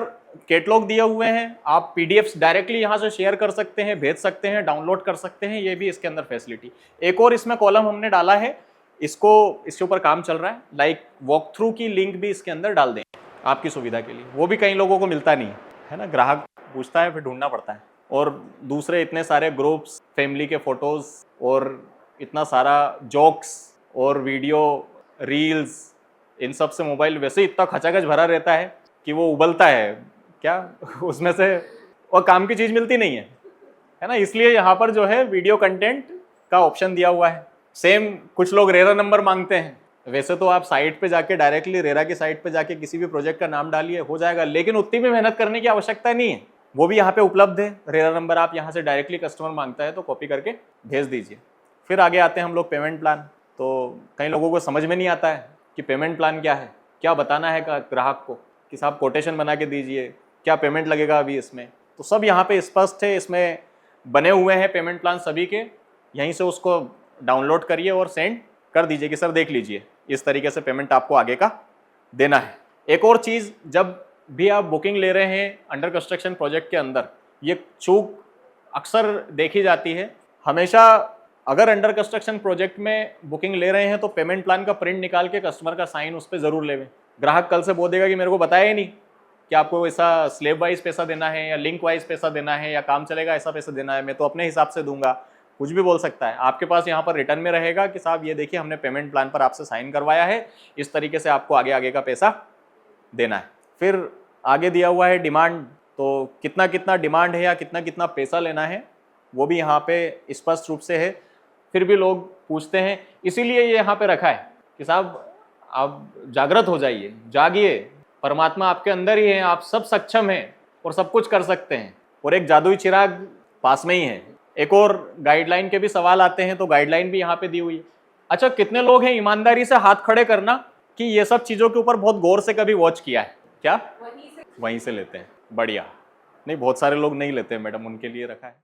कैटलॉग दिए हुए हैं, आप PDFs डायरेक्टली यहाँ से शेयर कर सकते हैं, भेज सकते हैं, डाउनलोड कर सकते हैं, ये भी इसके अंदर फैसिलिटी। एक और इसमें कॉलम हमने डाला है इसको इसके ऊपर काम चल रहा है, लाइक वॉक थ्रू की लिंक भी इसके अंदर डाल दें आपकी सुविधा के लिए। वो भी कई लोगों को मिलता नहीं है ना, ग्राहक पूछता है फिर ढूंढना पड़ता है। और दूसरे इतने सारे ग्रुप्स, फैमिली के फोटोज और इतना सारा जोक्स और वीडियो रील्स, इन सब से मोबाइल वैसे ही इतना खचाखच भरा रहता है कि वो उबलता है क्या उसमें से, और काम की चीज़ मिलती नहीं है ना। इसलिए यहाँ पर जो है वीडियो कंटेंट का ऑप्शन दिया हुआ है। सेम कुछ लोग रेरा नंबर मांगते हैं, वैसे तो आप साइट पे जाके डायरेक्टली रेरा की साइट पे जाके किसी भी प्रोजेक्ट का नाम डालिए हो जाएगा, लेकिन उतनी भी मेहनत करने की आवश्यकता नहीं है। वो भी यहाँ पे उपलब्ध है। रेरा नंबर आप यहाँ से डायरेक्टली कस्टमर मांगता है तो कॉपी करके भेज दीजिए। फिर आगे आते हैं हम लोग पेमेंट प्लान। तो कई लोगों को समझ में नहीं आता है कि पेमेंट प्लान क्या है, क्या बताना है ग्राहक को कि साहब कोटेशन बना के दीजिए, क्या पेमेंट लगेगा अभी इसमें। तो सब यहाँ पे स्पष्ट है, इसमें बने हुए हैं पेमेंट प्लान सभी के। यहीं से उसको डाउनलोड करिए और सेंड कर दीजिए कि सर देख लीजिए, इस तरीके से पेमेंट आपको आगे का देना है। एक और चीज़, जब भी आप बुकिंग ले रहे हैं अंडर कंस्ट्रक्शन प्रोजेक्ट के अंदर, ये चूक अक्सर देखी जाती है। हमेशा अगर अंडर कंस्ट्रक्शन प्रोजेक्ट में बुकिंग ले रहे हैं तो पेमेंट प्लान का प्रिंट निकाल के कस्टमर का साइन उस पर ज़रूर लेवें। ग्राहक कल से बोल देगा कि मेरे को बताया ही नहीं कि आपको ऐसा स्लेब वाइज पैसा देना है या लिंक वाइज पैसा देना है या काम चलेगा ऐसा पैसा देना है, मैं तो अपने हिसाब से दूंगा, कुछ भी बोल सकता है। आपके पास यहाँ पर रिटर्न में रहेगा कि साहब ये देखिए हमने पेमेंट प्लान पर आपसे साइन करवाया है, इस तरीके से आपको आगे आगे का पैसा देना है। फिर आगे दिया हुआ है डिमांड, तो कितना कितना डिमांड है या कितना कितना पैसा लेना है वो भी यहाँ पे स्पष्ट रूप से है। फिर भी लोग पूछते हैं, इसीलिए ये यहाँ पे रखा है कि साहब आप जागृत हो जाइए, जागिए, परमात्मा आपके अंदर ही है, आप सब सक्षम हैं और सब कुछ कर सकते हैं, और एक जादुई चिराग पास में ही है। एक और गाइडलाइन के भी सवाल आते हैं, तो गाइडलाइन भी यहाँ पे दी हुई है। अच्छा, कितने लोग हैं ईमानदारी से हाथ खड़े करना कि ये सब चीज़ों के ऊपर बहुत गौर से कभी वॉच किया है क्या? वहीं से लेते हैं, बढ़िया। नहीं, बहुत सारे लोग नहीं लेते हैं मैडम, उनके लिए रखा है।